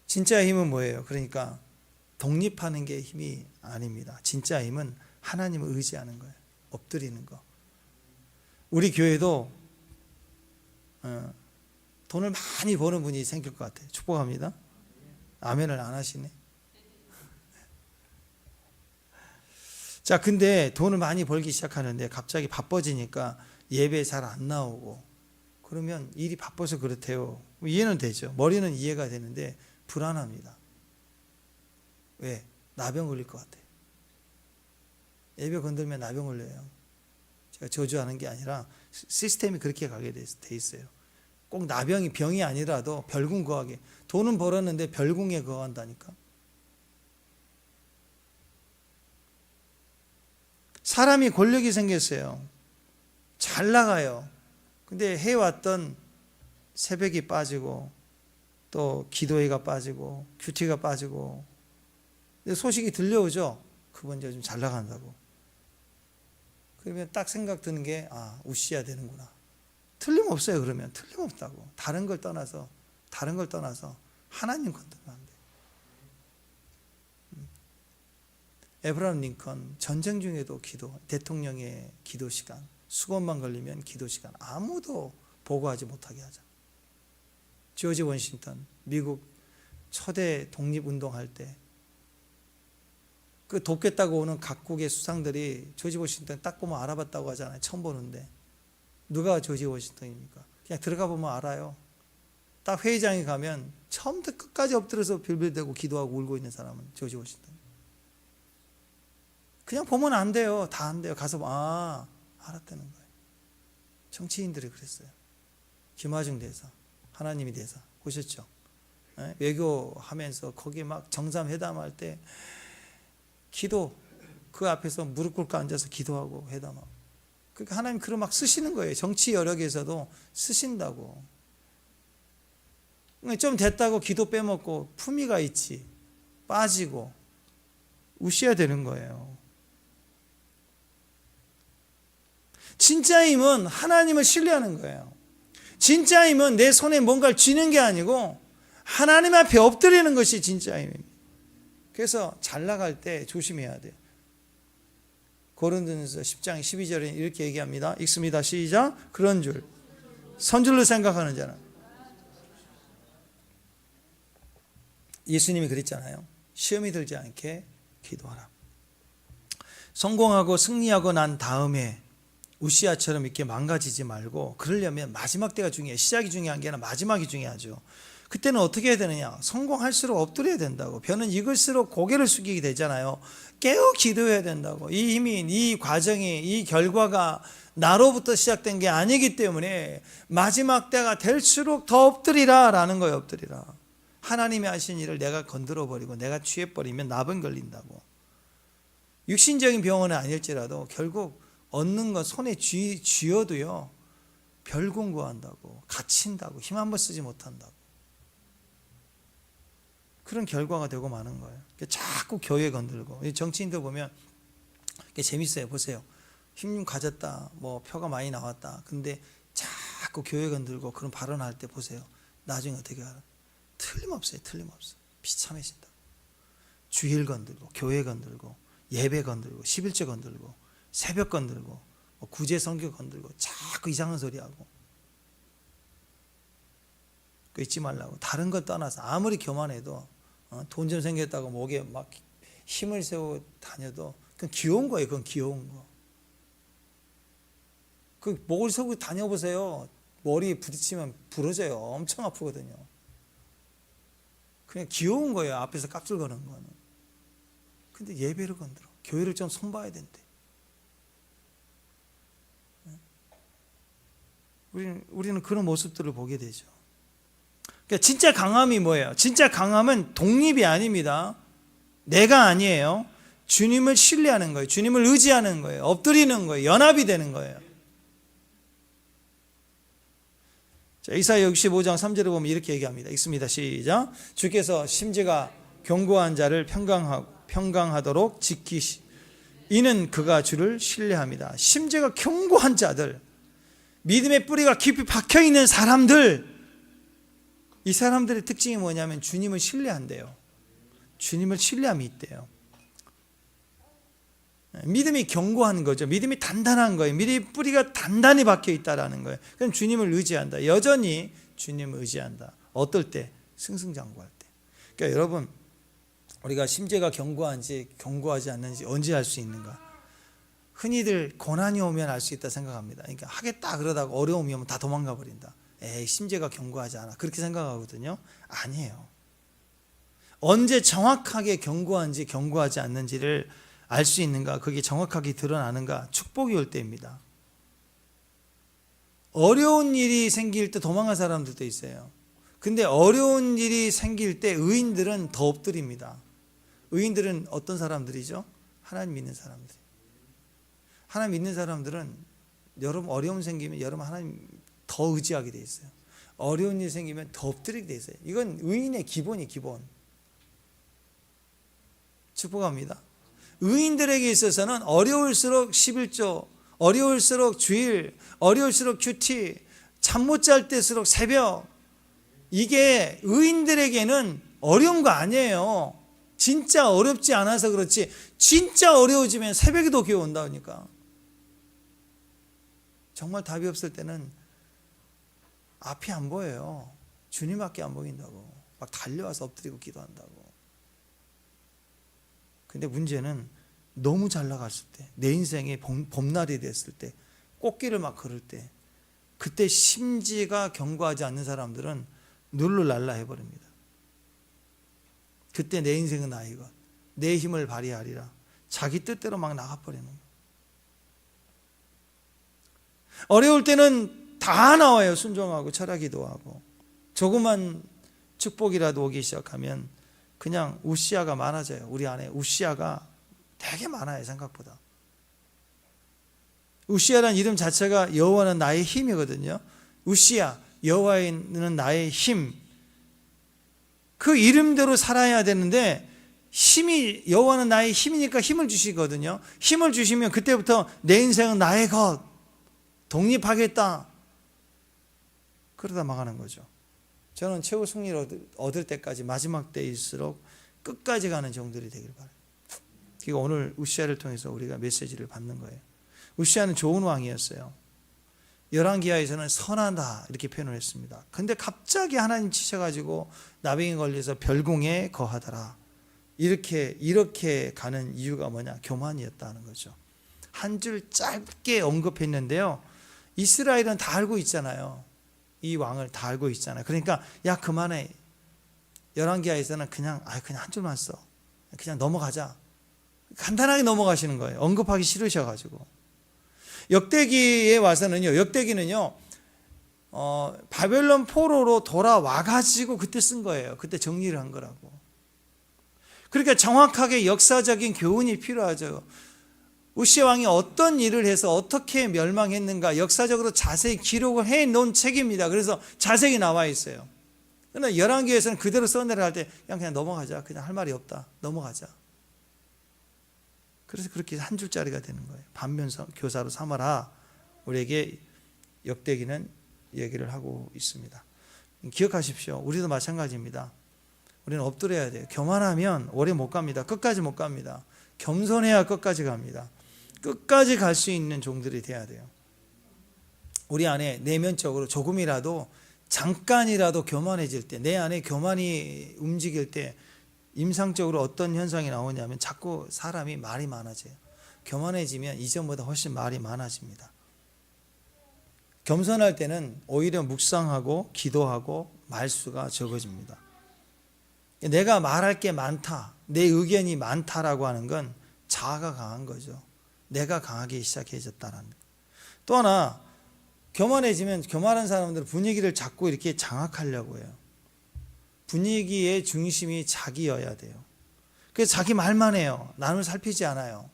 진짜 힘은 뭐예요? 그러니까 독립하는 게 힘이 아닙니다. 진짜 힘은 하나님을 의지하는 거예요. 엎드리는 거. 우리 교회도 돈을 많이 버는 분이 생길 것 같아요. 축복합니다. 아멘을 안 하시네. 자, 근데 돈을 많이 벌기 시작하는데 갑자기 바빠지니까 예배에 잘 안 나오고, 그러면 일이 바빠서 그렇대요. 이해는 되죠. 머리는 이해가 되는데 불안합니다. 왜? 나병 걸릴 것 같아요. 예배 건들면 나병 걸려요. 제가 저주하는 게 아니라 시스템이 그렇게 가게 돼 있어요. 꼭 나병이 병이 아니라도 별궁 거하게. 돈은 벌었는데 별궁에 거한다니까. 사람이 권력이 생겼어요. 잘 나가요. 근데 해왔던 새벽이 빠지고 또 기도회가 빠지고 큐티가 빠지고, 근데 소식이 들려오죠. 그분 이제 좀 잘 나간다고. 그러면 딱 생각 드는 게, 우시야 되는구나. 틀림없어요. 그러면 틀림없다고. 다른 걸 떠나서 하나님 건들면 안 돼요. 에브라함 링컨 전쟁 중에도 대통령의 기도 시간, 수건만 걸리면 기도 시간, 아무도 보고하지 못하게 하자. 조지 워싱턴, 미국 초대 독립운동할 때 그 돕겠다고 오는 각국의 수상들이 조지 워싱턴 딱 보면 알아봤다고 하잖아요. 처음 보는데 누가 조지 워싱턴입니까? 그냥 들어가 보면 알아요. 딱 회의장에 가면 처음부터 끝까지 엎드려서 빌빌대고 기도하고 울고 있는 사람은 조지 워싱턴. 그냥 보면 안 돼요. 다 안 돼요. 가서 알았다는 거예요. 정치인들이 그랬어요. 김화중 대사, 하나님이 대사 보셨죠? 외교하면서 거기 막 정상회담할 때 기도, 그 앞에서 무릎 꿇고 앉아서 기도하고 회담하고. 그러니까 하나님 그걸 막 쓰시는 거예요. 정치 여력에서도 쓰신다고. 좀 됐다고 기도 빼먹고 품위가 있지, 빠지고 우시야 되는 거예요. 진짜 힘은 하나님을 신뢰하는 거예요. 진짜 힘은 내 손에 뭔가를 쥐는 게 아니고 하나님 앞에 엎드리는 것이 진짜 힘입니다. 그래서 잘 나갈 때 조심해야 돼요. 고린도전서 10장 12절에 이렇게 얘기합니다. 읽습니다. 시작. 그런 줄 선줄로 생각하는 자는, 예수님이 그랬잖아요. 시험이 들지 않게 기도하라. 성공하고 승리하고 난 다음에 우시아처럼 이렇게 망가지지 말고, 그러려면 마지막 때가 중요해요. 시작이 중요한 게 아니라 마지막이 중요하죠. 그때는 어떻게 해야 되느냐? 성공할수록 엎드려야 된다고. 벼는 익을수록 고개를 숙이게 되잖아요. 깨어 기도해야 된다고. 이 힘이, 이 과정이, 이 결과가 나로부터 시작된 게 아니기 때문에 마지막 때가 될수록 더 엎드리라 라는 거예요. 엎드리라. 하나님이 하신 일을 내가 건드려버리고 내가 취해버리면 나병 걸린다고. 육신적인 병원은 아닐지라도 결국 얻는 건 손에 쥐어도요, 별 공부한다고, 갇힌다고, 힘 한번 쓰지 못한다고. 그런 결과가 되고 마는 거예요. 자꾸 교회 건들고. 정치인들 보면 재밌어요. 보세요. 힘 가졌다, 뭐 표가 많이 나왔다. 근데 자꾸 교회 건들고 그런 발언할 때 보세요. 나중에 어떻게 알아? 틀림없어요. 틀림없어요. 비참해진다. 주일 건들고, 교회 건들고, 예배 건들고, 11조 건들고, 새벽 건들고, 구제 선교 건들고, 자꾸 이상한 소리 하고. 그 잊지 말라고. 다른 것 떠나서 아무리 교만해도 돈 좀 생겼다고 목에 막 힘을 세우고 다녀도 그건 귀여운 거예요. 그건 귀여운 거. 그 목을 세우고 다녀보세요. 머리에 부딪히면 부러져요. 엄청 아프거든요. 그냥 귀여운 거예요. 앞에서 깝줄 거는 거는. 근데 예배를 건드려. 교회를 좀 손봐야 된대. 우리는 그런 모습들을 보게 되죠. 그러니까 진짜 강함이 뭐예요? 진짜 강함은 독립이 아닙니다. 내가 아니에요. 주님을 신뢰하는 거예요. 주님을 의지하는 거예요. 엎드리는 거예요. 연합이 되는 거예요. 자, 이사야 65장 3절에 보면 이렇게 얘기합니다. 읽습니다. 시작. 주께서 심지가 견고한 자를 평강하도록 지키시. 이는 그가 주를 신뢰합니다. 심지가 견고한 자들, 믿음의 뿌리가 깊이 박혀있는 사람들, 이 사람들의 특징이 뭐냐면 주님을 신뢰한대요. 주님을 신뢰함이 있대요. 믿음이 견고한 거죠. 믿음이 단단한 거예요. 믿음의 뿌리가 단단히 박혀 있다라는 거예요. 그럼 주님을 의지한다. 여전히 주님을 의지한다. 어떨 때? 승승장구할 때. 그러니까 여러분, 우리가 심재가 견고한지 견고하지 않는지 언제 알 수 있는가? 흔히들 고난이 오면 알 수 있다 생각합니다. 그러니까 하겠다 그러다가 어려움이 오면 다 도망가 버린다. 에이, 심재가 견고하지 않아. 그렇게 생각하거든요. 아니에요. 언제 정확하게 견고한지 견고하지 않는지를 알 수 있는가? 그게 정확하게 드러나는가? 축복이 올 때입니다. 어려운 일이 생길 때 도망간 사람들도 있어요. 근데 어려운 일이 생길 때 의인들은 더 엎드립니다. 의인들은 어떤 사람들이죠? 하나님 믿는 사람들. 하나님 믿는 사람들은 여러분 어려움 생기면 여러분 하나님 더 의지하게 돼 있어요. 어려운 일 생기면 더 엎드리게 돼 있어요. 이건 의인의 기본이 기본. 축복합니다. 의인들에게 있어서는 어려울수록 11조, 어려울수록 주일, 어려울수록 큐티, 잠 못 잘 때일수록 새벽, 이게 의인들에게는 어려운 거 아니에요. 진짜 어렵지 않아서 그렇지 진짜 어려워지면 새벽에도 기어 온다니까. 정말 답이 없을 때는 앞이 안 보여요. 주님밖에 안 보인다고. 막 달려와서 엎드리고 기도한다고. 근데 문제는 너무 잘 나갔을 때, 내 인생의 봄날이 됐을 때, 꽃길을 막 걸을 때, 그때 심지가 견고하지 않는 사람들은 룰루랄라 해버립니다. 그때 내 인생은 나의 것, 내 힘을 발휘하리라. 자기 뜻대로 막 나가버리는 거예요. 어려울 때는 다 나와요. 순종하고 철학기도 하고. 조그만 축복이라도 오기 시작하면 그냥 우시아가 많아져요. 우리 안에 우시아가 되게 많아요. 생각보다. 우시아라는 이름 자체가 여호와는 나의 힘이거든요. 우시아, 여호와는 나의 힘. 그 이름대로 살아야 되는데 힘이, 여호와는 나의 힘이니까 힘을 주시거든요. 힘을 주시면 그때부터 내 인생은 나의 것, 독립하겠다, 그러다 망하는 거죠. 저는 최후 승리를 얻을 때까지 마지막 때일수록 끝까지 가는 종들이 되길 바라요. 그러니까 오늘 우시아를 통해서 우리가 메시지를 받는 거예요. 우시아는 좋은 왕이었어요. 열왕기하에서는 선하다 이렇게 표현을 했습니다. 근데 갑자기 하나님 치셔가지고 나병에 걸려서 별궁에 거하더라. 이렇게 가는 이유가 뭐냐? 교만이었다는 거죠. 한 줄 짧게 언급했는데요. 이스라엘은 다 알고 있잖아요. 이 왕을 다 알고 있잖아요. 그러니까 야 그만해. 열왕기하에서는 그냥 한 줄만 써. 그냥 넘어가자. 간단하게 넘어가시는 거예요. 언급하기 싫으셔가지고. 역대기에 와서는요. 역대기는요. 바벨론 포로로 돌아와가지고 그때 쓴 거예요. 그때 정리를 한 거라고. 그러니까 정확하게 역사적인 교훈이 필요하죠. 우시아 왕이 어떤 일을 해서 어떻게 멸망했는가 역사적으로 자세히 기록을 해놓은 책입니다. 그래서 자세히 나와 있어요. 그러나 열왕기에서는 그대로 써내려갈 때 그냥 넘어가자. 그냥 할 말이 없다. 넘어가자. 그래서 그렇게 한 줄짜리가 되는 거예요. 반면 교사로 삼아라. 우리에게 역대기는 얘기를 하고 있습니다. 기억하십시오. 우리도 마찬가지입니다. 우리는 엎드려야 돼요. 교만하면 오래 못 갑니다. 끝까지 못 갑니다. 겸손해야 끝까지 갑니다. 끝까지 갈 수 있는 종들이 돼야 돼요. 우리 안에 내면적으로 조금이라도 잠깐이라도 교만해질 때, 내 안에 교만이 움직일 때 임상적으로 어떤 현상이 나오냐면 자꾸 사람이 말이 많아져요. 교만해지면 이전보다 훨씬 말이 많아집니다. 겸손할 때는 오히려 묵상하고 기도하고 말수가 적어집니다. 내가 말할 게 많다, 내 의견이 많다라고 하는 건 자아가 강한 거죠. 내가 강하기 시작해졌다는 거. 또 하나, 교만해지면 교만한 사람들은 분위기를 자꾸 이렇게 장악하려고 해요. 분위기의 중심이 자기여야 돼요. 그래서 자기 말만 해요. 남을 살피지 않아요.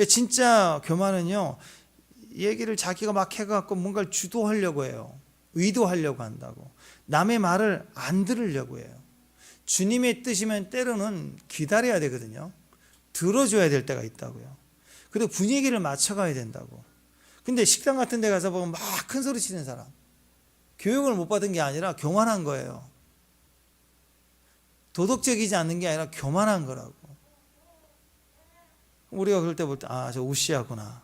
진짜 교만은요, 얘기를 자기가 막 해갖고 뭔가를 주도하려고 해요. 의도하려고 한다고. 남의 말을 안 들으려고 해요. 주님의 뜻이면 때로는 기다려야 되거든요. 들어줘야 될 때가 있다고요. 그리고 분위기를 맞춰가야 된다고. 근데 식당 같은 데 가서 보면 막 큰 소리 치는 사람, 교육을 못 받은 게 아니라 교만한 거예요. 도덕적이지 않는 게 아니라 교만한 거라고. 우리가 그럴 때 볼 때 저 우시아구나.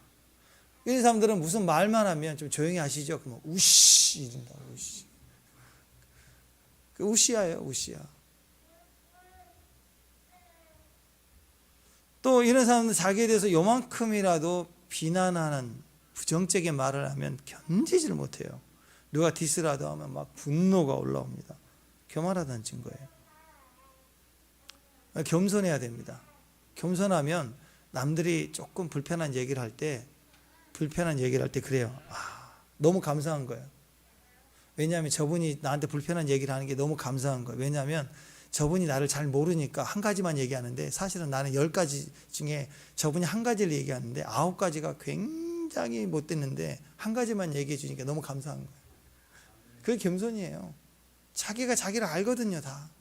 이런 사람들은 무슨 말만 하면 좀 조용히 하시죠. 그러면 우시 이런다고. 우시. 그 우시아예요. 우시아. 또 이런 사람들 자기에 대해서 요만큼이라도 비난하는 부정적인 말을 하면 견디지를 못해요. 누가 디스라도 하면 막 분노가 올라옵니다. 교만하다는 증거예요. 겸손해야 됩니다. 겸손하면 남들이 조금 불편한 얘기를 할 때 그래요. 너무 감사한 거예요. 왜냐하면 저분이 나한테 불편한 얘기를 하는 게 너무 감사한 거예요. 왜냐하면 저분이 나를 잘 모르니까 한 가지만 얘기하는데 사실은 나는 10가지 중에 저분이 한 가지를 얘기하는데 9가지가 굉장히 못 듣는데 한 가지만 얘기해 주니까 너무 감사한 거예요. 그게 겸손이에요. 자기가 자기를 알거든요, 다.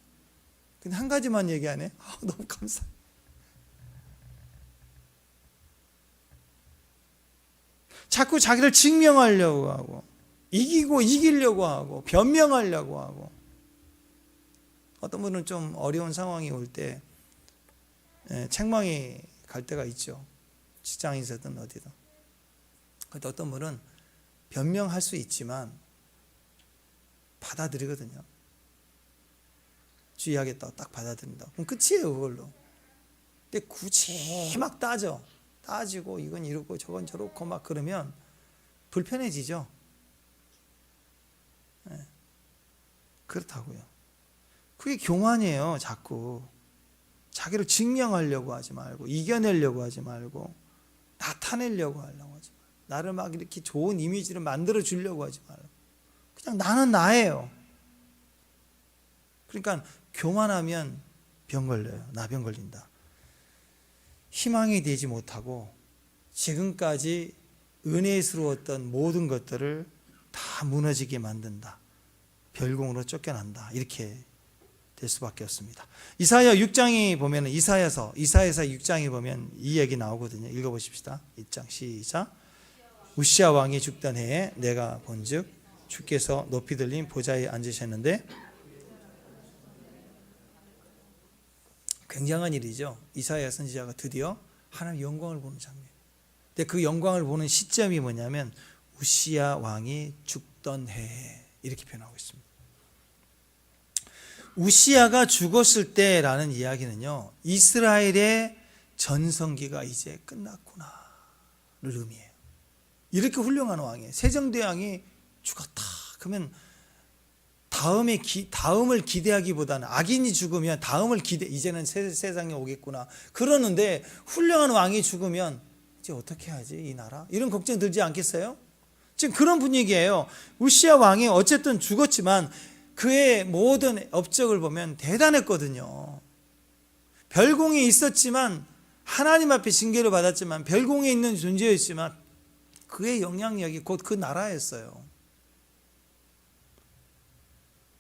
근데 한 가지만 얘기하네. 너무 감사해. 자꾸 자기를 증명하려고 하고 이기려고 하고 변명하려고 하고. 어떤 분은 좀 어려운 상황이 올 때 책망이 갈 때가 있죠. 직장에서든 어디든. 근데 어떤 분은 변명할 수 있지만 받아들이거든요. 주의하겠다 딱 받아들인다. 그럼 끝이에요, 그걸로. 근데 굳이 막 따지고 이건 이렇고 저건 저렇고 막 그러면 불편해지죠. 그렇다고요. 그게 교만이에요. 자꾸 자기를 증명하려고 하지 말고 이겨내려고 하지 말고 나타내려고 하려고 하지 말고 나를 막 이렇게 좋은 이미지를 만들어 주려고 하지 말고 그냥 나는 나예요. 그러니까 교만하면 병 걸려요. 나병 걸린다. 희망이 되지 못하고 지금까지 은혜스러웠던 모든 것들을 다 무너지게 만든다. 별공으로 쫓겨난다. 이렇게 될 수밖에 없습니다. 이사야 6장이 보면 이사야서 6장에 보면 이 얘기 나오거든요. 읽어보십시다. 1장 시작. 우시아 왕이 죽던 해에 내가 본즉 주께서 높이 들린 보좌에 앉으셨는데 굉장한 일이죠. 이사야 선지자가 드디어 하나님 영광을 보는 장면. 근데 그 영광을 보는 시점이 뭐냐면 우시아 왕이 죽던 해에 이렇게 표현하고 있습니다. 우시아가 죽었을 때라는 이야기는요, 이스라엘의 전성기가 이제 끝났구나를 의미해요. 이렇게 훌륭한 왕이에요. 세종대왕이 죽었다. 그러면 다음을 기대하기보다는 악인이 죽으면 다음을 이제는 세상에 오겠구나 그러는데, 훌륭한 왕이 죽으면 이제 어떻게 하지 이 나라? 이런 걱정 들지 않겠어요? 지금 그런 분위기예요. 우시야 왕이 어쨌든 죽었지만 그의 모든 업적을 보면 대단했거든요. 별궁에 있었지만, 하나님 앞에 징계를 받았지만, 별궁에 있는 존재였지만 그의 영향력이 곧 그 나라였어요.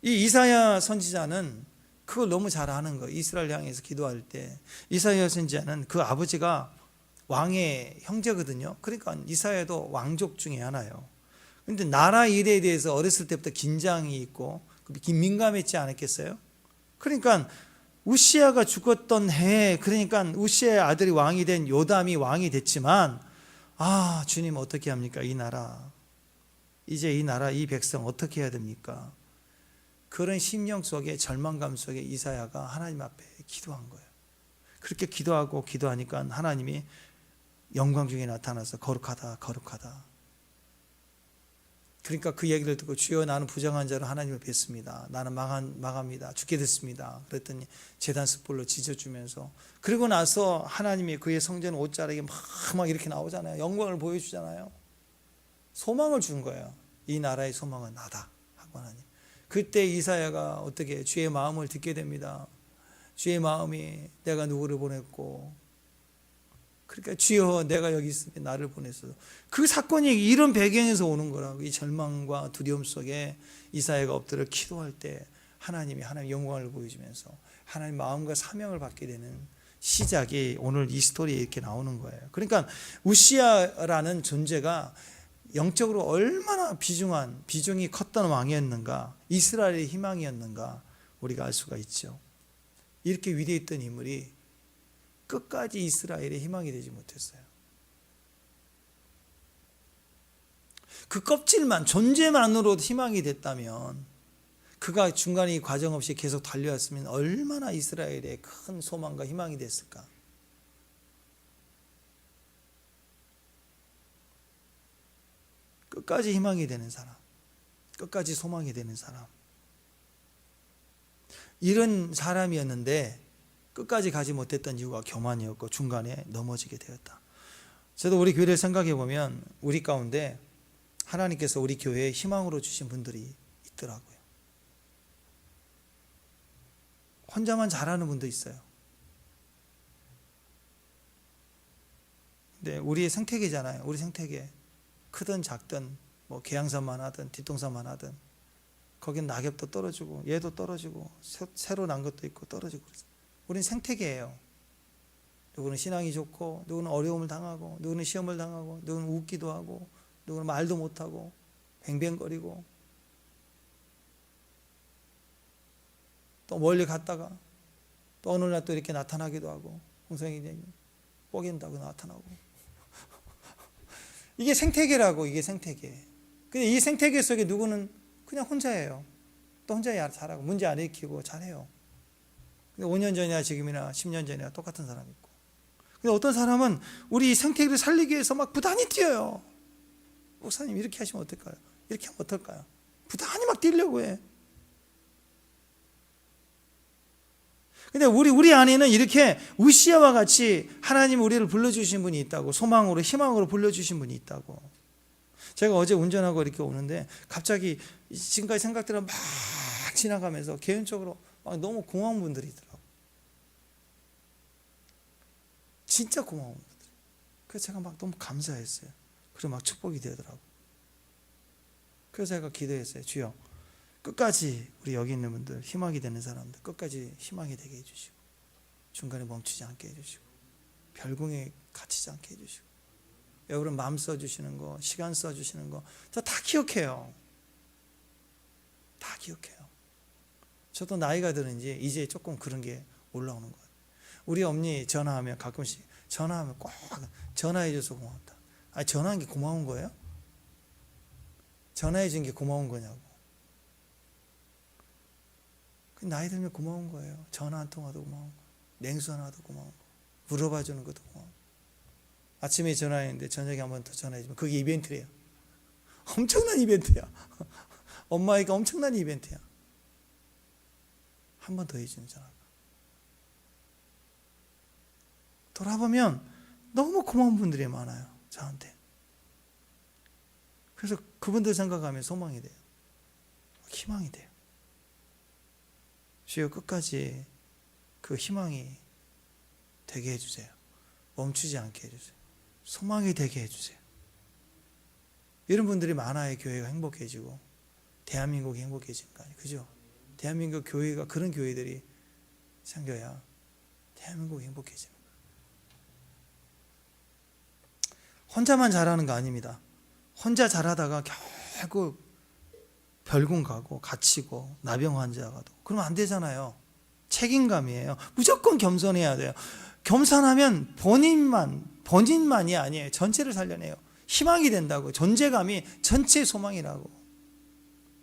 이 이사야 선지자는 그걸 너무 잘 아는 거예요. 이스라엘 향해서 기도할 때 이사야 선지자는 그 아버지가 왕의 형제거든요. 그러니까 이사야도 왕족 중에 하나예요. 그런데 나라 일에 대해서 어렸을 때부터 긴장이 있고 민감했지 않았겠어요? 그러니까 우시야가 죽었던 해에, 그러니까 우시야의 아들이 왕이 된 요담이 왕이 됐지만, 주님 어떻게 합니까? 이 나라, 이제 이 나라, 이 백성 어떻게 해야 됩니까? 그런 심령 속에, 절망감 속에 이사야가 하나님 앞에 기도한 거예요. 그렇게 기도하니까 하나님이 영광 중에 나타나서 거룩하다, 거룩하다. 그러니까 그 얘기를 듣고, 주여 나는 부정한 자로 하나님을 뵙습니다. 나는 망합니다. 죽게 됐습니다. 그랬더니 제단 숯불로 지져주면서, 그리고 나서 하나님이 그의 성전 옷자락에 막 이렇게 나오잖아요. 영광을 보여주잖아요. 소망을 준 거예요. 이 나라의 소망은 나다 하고 하나님. 그때 이사야가 어떻게 주의 마음을 듣게 됩니다. 주의 마음이 내가 누구를 보냈고, 그러니까 주여 내가 여기 있으니 나를 보냈어요. 그 사건이 이런 배경에서 오는 거라고. 이 절망과 두려움 속에 이사야가 엎드려 기도할 때 하나님 영광을 보여주면서 하나님 마음과 사명을 받게 되는 시작이 오늘 이 스토리에 이렇게 나오는 거예요. 그러니까 우시야라는 존재가 영적으로 얼마나 비중이 컸던 왕이었는가, 이스라엘의 희망이었는가 우리가 알 수가 있죠. 이렇게 위대했던 인물이 끝까지 이스라엘의 희망이 되지 못했어요. 그 껍질만, 존재만으로도 희망이 됐다면, 그가 중간에 이 과정 없이 계속 달려왔으면 얼마나 이스라엘의 큰 소망과 희망이 됐을까. 끝까지 희망이 되는 사람, 끝까지 소망이 되는 사람, 이런 사람이었는데 끝까지 가지 못했던 이유가 교만이었고 중간에 넘어지게 되었다. 저도 우리 교회를 생각해 보면 우리 가운데 하나님께서 우리 교회에 희망으로 주신 분들이 있더라고요. 혼자만 잘하는 분도 있어요. 근데 우리의 생태계잖아요. 우리 생태계, 크든 작든 뭐 계양산만 하든 뒷동산만 하든 거긴 낙엽도 떨어지고 얘도 떨어지고 새로 난 것도 있고 떨어지고 그래서 우리는 생태계예요. 누구는 신앙이 좋고, 누구는 어려움을 당하고, 누구는 시험을 당하고, 누구는 웃기도 하고, 누구는 말도 못하고 뱅뱅거리고, 또 멀리 갔다가 또 어느 날 또 이렇게 나타나기도 하고, 홍성이 뽀갠다고 나타나고. 이게 생태계라고. 이게 생태계. 근데 이 생태계 속에 누구는 그냥 혼자예요. 또 혼자 잘하고 문제 안 일으키고 잘해요. 근데 5년 전이나 지금이나 10년 전이나 똑같은 사람이 있고, 근데 어떤 사람은 우리 생태계를 살리기 위해서 막 부단히 뛰어요. 목사님 이렇게 하시면 어떨까요? 이렇게 하면 어떨까요? 부단히 막 뛰려고 해. 근데 우리 안에는 이렇게 우시야와 같이 하나님 우리를 불러주신 분이 있다고, 소망으로 희망으로 불러주신 분이 있다고. 제가 어제 운전하고 이렇게 오는데 갑자기 지금까지 생각들은 막 지나가면서 개인적으로 막 너무 고마운 분들이 있더라고요. 진짜 고마운 분들. 그래서 제가 막 너무 감사했어요. 그리고 막 축복이 되더라고요. 그래서 제가 기도했어요. 주여, 끝까지 우리 여기 있는 분들, 희망이 되는 사람들 끝까지 희망이 되게 해주시고, 중간에 멈추지 않게 해주시고, 별궁에 갇히지 않게 해주시고, 여러분 마음 써주시는 거, 시간 써주시는 거 저 다 기억해요. 다 기억해요. 저도 나이가 드는지 이제 조금 그런 게 올라오는 거예요. 우리 어머니 전화하면 가끔씩 전화하면 꼭 전화해줘서 고맙다. 아니, 전화한 게 고마운 거예요? 전화해준 게 고마운 거냐고. 나이 들면 고마운 거예요. 전화 한 통화도 고마운 거, 냉수 하나도 고마운 거, 물어봐 주는 것도 고마운 거. 아침에 전화했는데 저녁에 한 번 더 전화해주면 그게 이벤트래요. 엄청난 이벤트야. 엄마에게 엄청난 이벤트야. 한 번 더 해주는 사람. 돌아보면 너무 고마운 분들이 많아요, 저한테. 그래서 그분들 생각하면 소망이 돼요. 희망이 돼요. 주여 끝까지 그 희망이 되게 해주세요. 멈추지 않게 해주세요. 소망이 되게 해주세요. 이런 분들이 많아야 교회가 행복해지고 대한민국이 행복해지는 거 아니에요. 그죠? 대한민국 교회가 그런 교회들이 생겨야 대한민국이 행복해지는 거예요. 혼자만 잘하는 거 아닙니다. 혼자 잘하다가 결국 별궁 가고 갇히고 나병 환자가도 그러면 안 되잖아요. 책임감이에요. 무조건 겸손해야 돼요. 겸손하면 본인만이 아니에요. 전체를 살려내요. 희망이 된다고. 존재감이 전체의 소망이라고.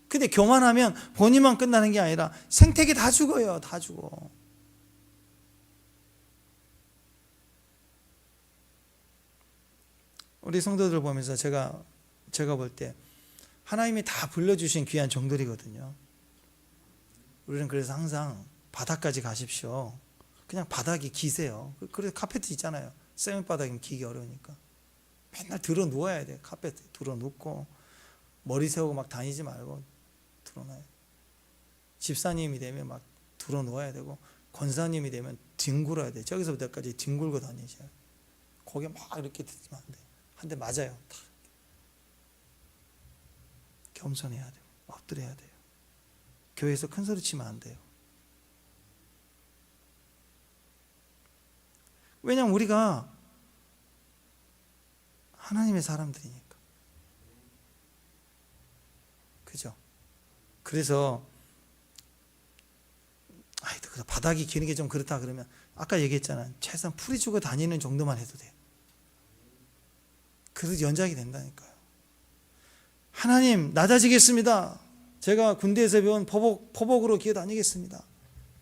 근데 교만하면 본인만 끝나는 게 아니라 생태계 다 죽어요. 다 죽어. 우리 성도들 보면서 제가 볼 때 하나님이 다 불러주신 귀한 종들이거든요. 우리는 그래서 항상 바닥까지 가십시오. 그냥 바닥이 기세요. 그래서 카페트 있잖아요. 세면 바닥이면 기기 어려우니까. 맨날 들어 누워야 돼. 카페트 들어 눕고 머리 세우고 막 다니지 말고 들어 놔요. 집사님이 되면 막 들어 누워야 되고 권사님이 되면 뒹굴어야 돼. 저기서부터까지 뒹굴고 다니셔요. 고개 막 이렇게 들면 안 돼. 한 대 맞아요. 탁. 겸손해야 돼요. 엎드려야 돼요. 교회에서 큰 소리 치면 안 돼요. 왜냐하면 우리가 하나님의 사람들이니까. 그죠? 그래서 바닥이 기는 게 좀 그렇다 그러면 아까 얘기했잖아요. 최소한 풀이 주고 다니는 정도만 해도 돼요. 그래도 연장이 된다니까요. 하나님 낮아지겠습니다. 제가 군대에서 배운 포복으로 기어 다니겠습니다.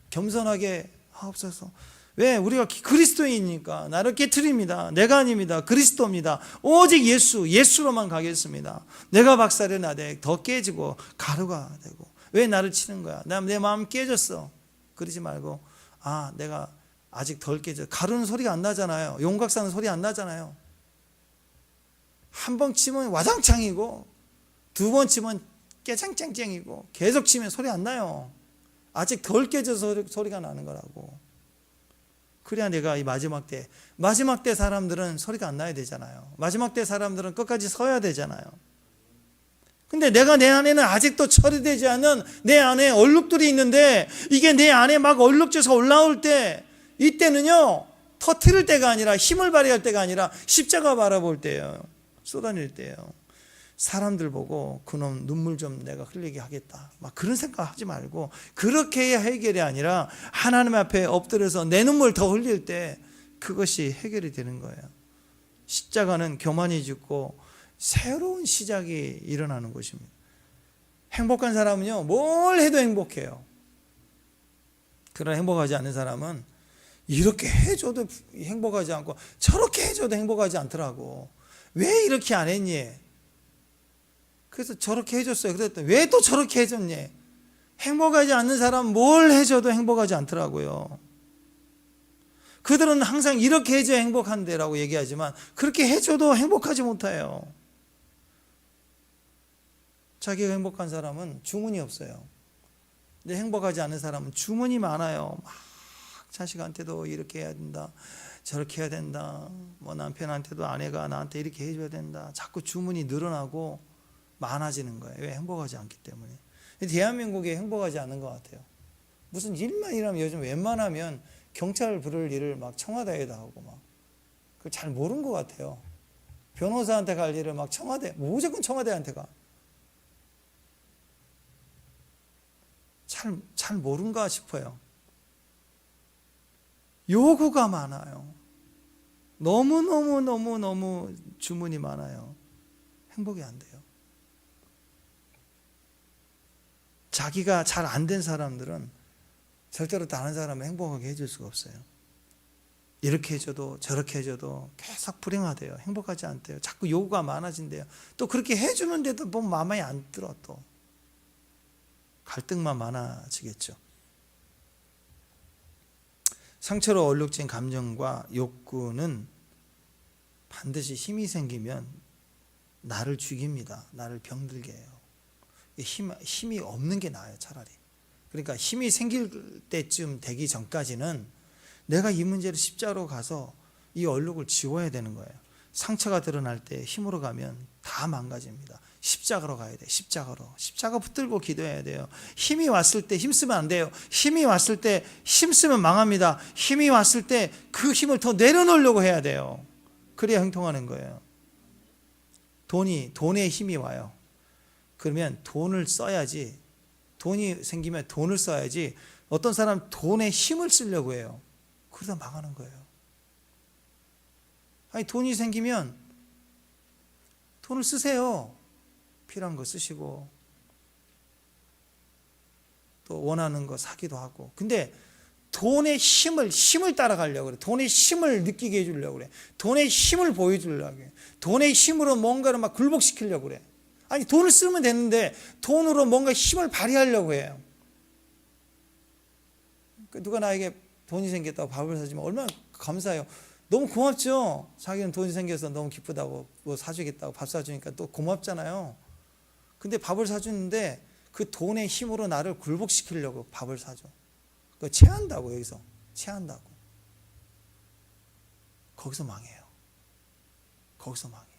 겸손하게 하옵소서. 왜? 우리가 그리스도인이니까 나를 깨트립니다. 내가 아닙니다. 그리스도입니다. 오직 예수로만 가겠습니다. 내가 박살이 나되 더 깨지고 가루가 되고. 왜 나를 치는 거야? 내 마음 깨졌어. 그러지 말고 내가 아직 덜 깨져. 가루는 소리가 안 나잖아요. 용각사는 소리 안 나잖아요. 한 번 치면 와장창이고 두 번 치면 깨장짱짱이고 계속 치면 소리 안 나요. 아직 덜 깨져서 소리가 나는 거라고. 그래야 내가 이 마지막 때 사람들은 소리가 안 나야 되잖아요. 마지막 때 사람들은 끝까지 서야 되잖아요. 근데 내가 내 안에는 아직도 처리되지 않은 내 안에 얼룩들이 있는데 이게 내 안에 막 얼룩져서 올라올 때 이때는요 터트릴 때가 아니라 힘을 발휘할 때가 아니라 십자가 바라볼 때예요. 쏟아낼 때예요. 사람들 보고 그놈 눈물 좀 내가 흘리게 하겠다 막 그런 생각 하지 말고 그렇게 해야 해결이 아니라 하나님 앞에 엎드려서 내 눈물 더 흘릴 때 그것이 해결이 되는 거예요. 십자가는 교만이 죽고 새로운 시작이 일어나는 것입니다. 행복한 사람은요 뭘 해도 행복해요. 그러나 행복하지 않는 사람은 이렇게 해줘도 행복하지 않고 저렇게 해줘도 행복하지 않더라고. 왜 이렇게 안 했니? 그래서 저렇게 해줬어요. 그랬더니 왜 또 저렇게 해줬니? 행복하지 않는 사람은 뭘 해줘도 행복하지 않더라고요. 그들은 항상 이렇게 해줘야 행복한데라고 얘기하지만 그렇게 해줘도 행복하지 못해요. 자기가 행복한 사람은 주문이 없어요. 근데 행복하지 않은 사람은 주문이 많아요. 막 자식한테도 이렇게 해야 된다, 저렇게 해야 된다, 뭐 남편한테도 아내가 나한테 이렇게 해줘야 된다. 자꾸 주문이 늘어나고 많아지는 거예요. 왜? 행복하지 않기 때문에. 대한민국이 행복하지 않은 것 같아요. 무슨 일만 일하면 요즘 웬만하면 경찰 부를 일을 막 청와대에다 하고 막 그걸 잘 모르는 것 같아요. 변호사한테 갈 일을 막 무조건 청와대한테 가. 잘 모른가 싶어요. 요구가 많아요. 너무 주문이 많아요. 행복이 안 돼요. 자기가 잘 안 된 사람들은 절대로 다른 사람을 행복하게 해줄 수가 없어요. 이렇게 해줘도 저렇게 해줘도 계속 불행하대요. 행복하지 않대요. 자꾸 요구가 많아진대요. 또 그렇게 해주는데도 뭐 마음에 안 들어. 또 갈등만 많아지겠죠. 상처로 얼룩진 감정과 욕구는 반드시 힘이 생기면 나를 죽입니다. 나를 병들게 해요. 힘이 없는 게 나아요, 차라리. 그러니까 힘이 생길 때쯤 되기 전까지는 내가 이 문제를 십자가로 가서 이 얼룩을 지워야 되는 거예요. 상처가 드러날 때 힘으로 가면 다 망가집니다. 십자가로 가야 돼. 십자가 붙들고 기도해야 돼요. 힘이 왔을 때 힘쓰면 안 돼요. 힘이 왔을 때 힘쓰면 망합니다. 힘이 왔을 때 그 힘을 더 내려놓으려고 해야 돼요. 그래야 형통하는 거예요. 돈에 힘이 와요. 그러면 돈을 써야지. 돈이 생기면 돈을 써야지. 어떤 사람 돈에 힘을 쓰려고 해요. 그러다 망하는 거예요. 아니, 돈이 생기면 돈을 쓰세요. 필요한 거 쓰시고 또 원하는 거 사기도 하고. 근데 돈의 힘을 따라가려고 그래. 돈의 힘을 느끼게 해주려고 그래. 돈의 힘을 보여주려고 그래. 돈의 힘으로 뭔가를 막 굴복시키려고 그래. 아니, 돈을 쓰면 되는데 돈으로 뭔가 힘을 발휘하려고 해요. 누가 나에게 돈이 생겼다고 밥을 사주면 얼마나 감사해요. 너무 고맙죠. 자기는 돈이 생겨서 너무 기쁘다고 뭐 사주겠다고 밥 사주니까 또 고맙잖아요. 근데 밥을 사주는데 그 돈의 힘으로 나를 굴복시키려고 밥을 사줘. 그거 체한다고. 여기서 체한다고. 거기서 망해요. 거기서 망해요.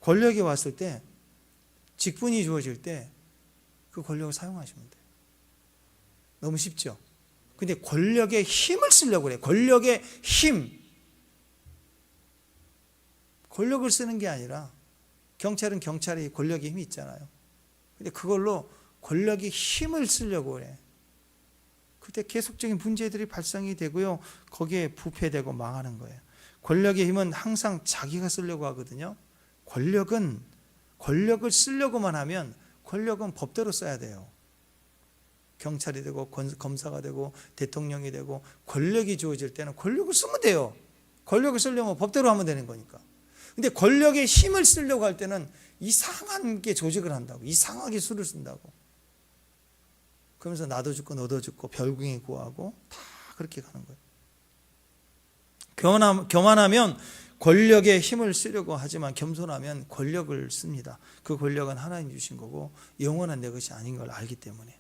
권력이 왔을 때, 직분이 주어질 때 그 권력을 사용하시면 돼요. 너무 쉽죠? 근데 권력의 힘을 쓰려고 그래요. 권력의 힘. 권력을 쓰는 게 아니라, 경찰은 경찰이 권력의 힘이 있잖아요. 근데 그걸로 권력의 힘을 쓰려고 그래. 그때 계속적인 문제들이 발생이 되고요. 거기에 부패되고 망하는 거예요. 권력의 힘은 항상 자기가 쓰려고 하거든요. 권력을 쓰려고만 하면 권력은 법대로 써야 돼요. 경찰이 되고 검사가 되고 대통령이 되고 권력이 주어질 때는 권력을 쓰면 돼요. 권력을 쓰려면 법대로 하면 되는 거니까. 근데 권력의 힘을 쓰려고 할 때는 이상한 게 조직을 한다고. 이상하게 수를 쓴다고. 그러면서 나도 죽고 너도 죽고 별궁에 구하고 다 그렇게 가는 거예요. 교만하면 권력의 힘을 쓰려고 하지만 겸손하면 권력을 씁니다. 그 권력은 하나님 주신 거고 영원한 내 것이 아닌 걸 알기 때문에.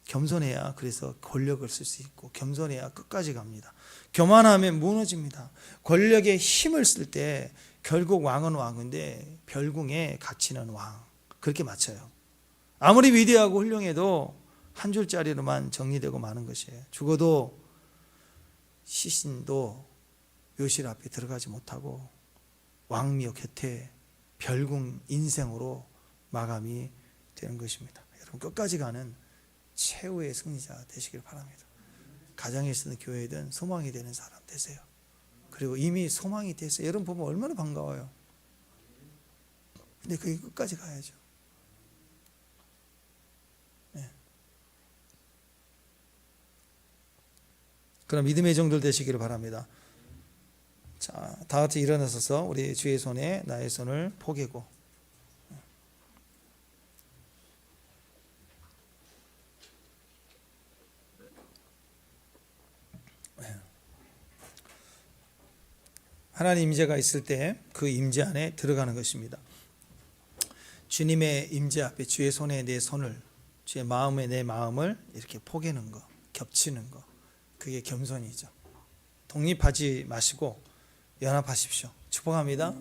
겸손해야 그래서 권력을 쓸 수 있고 겸손해야 끝까지 갑니다. 교만하면 무너집니다. 권력의 힘을 쓸 때 결국 왕은 왕인데 별궁에 갇히는 왕. 그렇게 맞춰요. 아무리 위대하고 훌륭해도 한 줄짜리로만 정리되고 마는 것이에요. 죽어도 시신도 묘실 앞에 들어가지 못하고 왕묘 곁에 별궁 인생으로 마감이 되는 것입니다. 여러분 끝까지 가는 최후의 승리자 되시길 바랍니다. 가정에 있든 교회든 소망이 되는 사람 되세요. 그리고 이미 소망이 됐어요. 여러분 보면 얼마나 반가워요. 근데 그게 끝까지 가야죠. 네. 그럼 믿음의 종들 되시기를 바랍니다. 자, 다 같이 일어나서서 우리 주의 손에 나의 손을 포개고 하나님 임재가 있을 때 그 임재 안에 들어가는 것입니다. 주님의 임재 앞에 주의 손에 내 손을, 주의 마음에 내 마음을 이렇게 포개는 거, 겹치는 거, 그게 겸손이죠. 독립하지 마시고 연합하십시오. 축복합니다.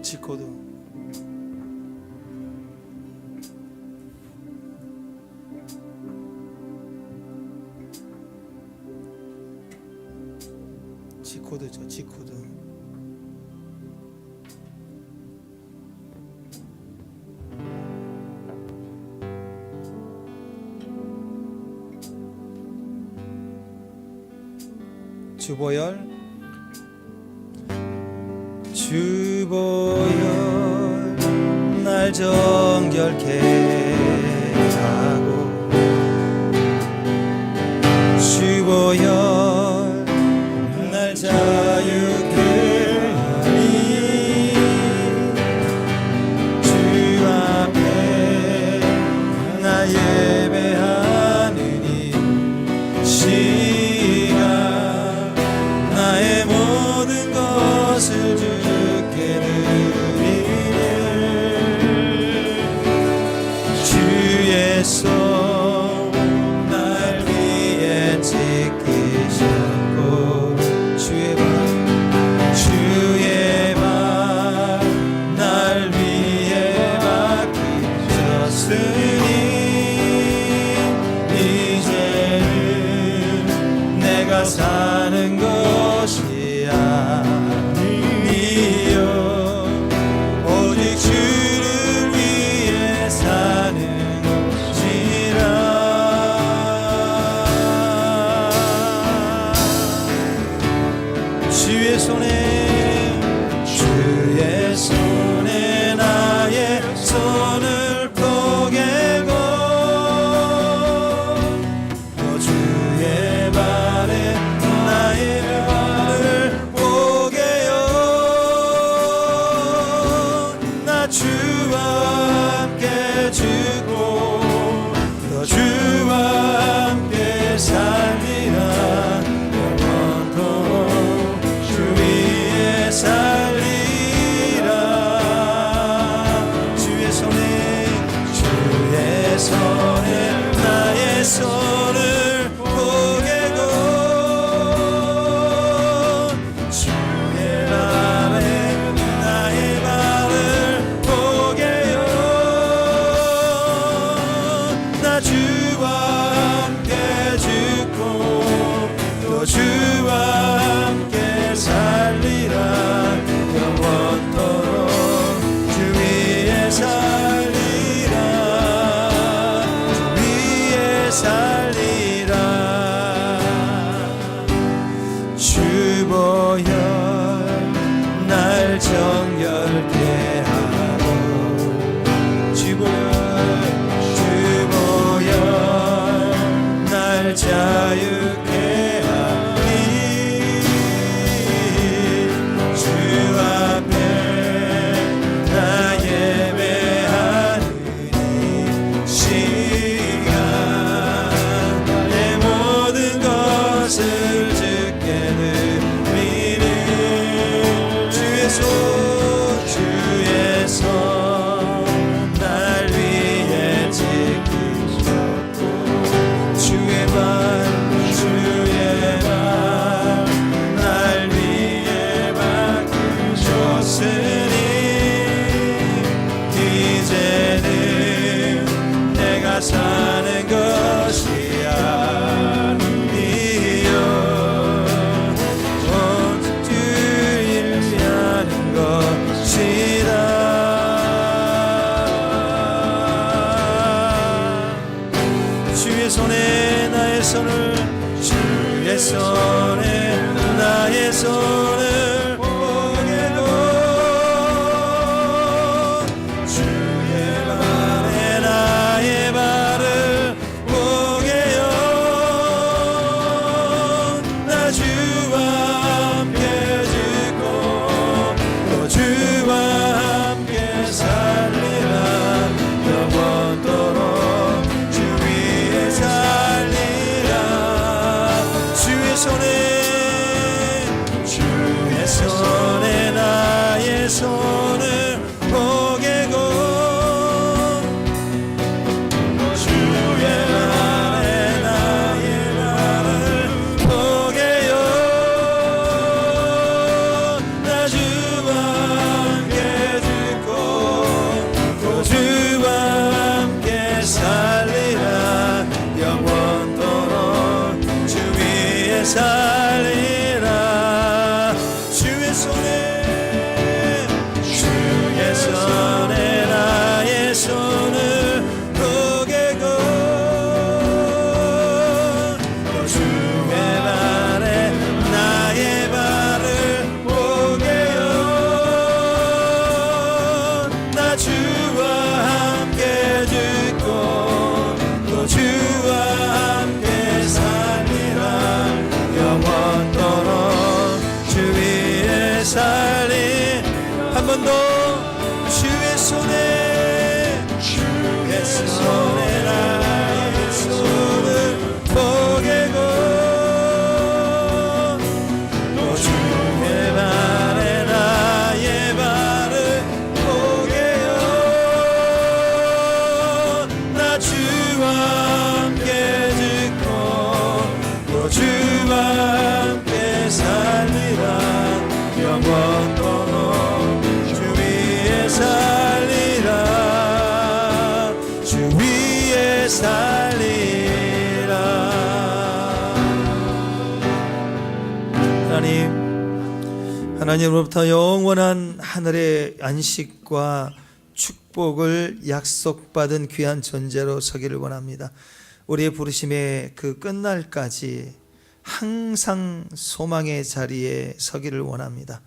지코드 지코드죠. 지코드. 주보열 주 보혈 날 정결케 하고 주 보혈 날 자유케 하니 주 앞에 나 예배하느니 시간 나의 모든 것을 주께 드리네 주의 손 날 위에 지키셨고 주의 발 날 위에 맡기셨으니 이제는 내가 사는 것이 아니요 오직 주를 위해 사는 것이라 주의 손에 나의 손을 포개고 또 주의 발에 나의 발을 포개요 나 주와 함께 죽고 또 주와 함께 살리라 영원토록 주 위에 살리라 주의 손에 나의 손을 포개고 주의 발에 나의 발을 포개요 나 주와 함께 죽고 또 주와 함께 살리라 영원토록 주 위에 살리라 주 위에 살리라 주 보혈 날 정결케 하고 주 보혈 날 자유케 하니 주 앞에 나 예배하느니 시간 내 모든 것을 주께 드리네 주의 손 날 위에 지키셨고 주의 발 날 위에 맡기셨으니 이제는 내가 사는 것이 아니요 오직 주를 위하는 것이다 주의 손에 나의 손을 주의 손에 나의 손을 포개고 주의 발에 나의 발을 포개요 나 주와 함께 죽고 또 주와 함께 살리라 영원토록 주 위에 살리라 주의 손에 나의 손을 포개고 주의 발에 나의 발을 포개요 나 주와 함께 죽고 또 주와 함께 살리라 영원토록 주 위에 살리라 주의 손에 나의 손을 포개고 또 주의 발에 나의 발을 포개요 번 더 주의 손에 나의 손을 포개고 또 주의 발에 나의 발을 포개요. 나 주와 함께 죽고 또 주와 함께 살리라. 영원토록 주 위에 살리라. 주 위에 살리라. 하나님으로부터 영원한 하늘의 안식과 축복을 약속받은 귀한 존재로 서기를 원합니다. 우리의 부르심의 그 끝날까지 항상 소망의 자리에 서기를 원합니다.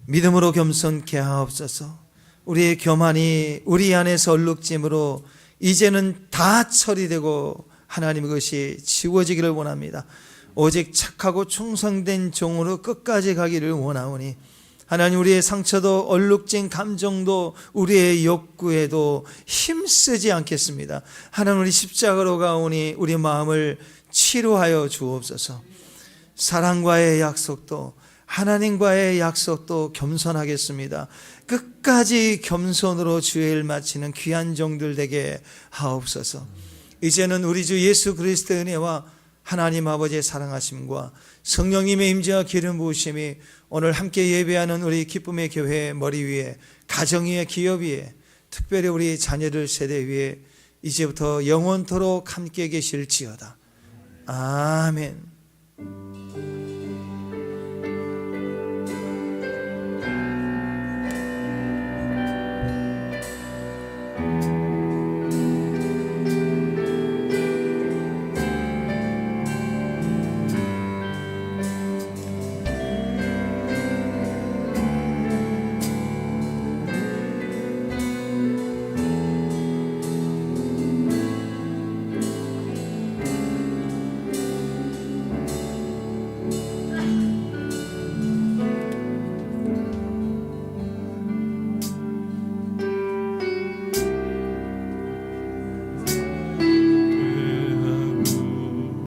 믿음으로 겸손케 하옵소서. 우리의 교만이 우리 안에서 얼룩짐으로 이제는 다 처리되고 하나님의 것이 지워지기를 원합니다. 오직 착하고 충성된 종으로 끝까지 가기를 원하오니 하나님, 우리의 상처도 얼룩진 감정도 우리의 욕구에도 힘쓰지 않겠습니다. 하나님, 우리 십자가로 가오니 우리 마음을 치료하여 주옵소서. 사랑과의 약속도 하나님과의 약속도 겸손하겠습니다. 끝까지 겸손으로 주의 일 마치는 귀한 종들 되게 하옵소서. 이제는 우리 주 예수 그리스도의 은혜와 하나님 아버지의 사랑하심과 성령님의 임재와 기름 부으심이 오늘 함께 예배하는 우리 기쁨의 교회 머리 위에, 가정 위에, 기업 위에, 특별히 우리 자녀들 세대 위에 이제부터 영원토록 함께 계실지어다. 아멘.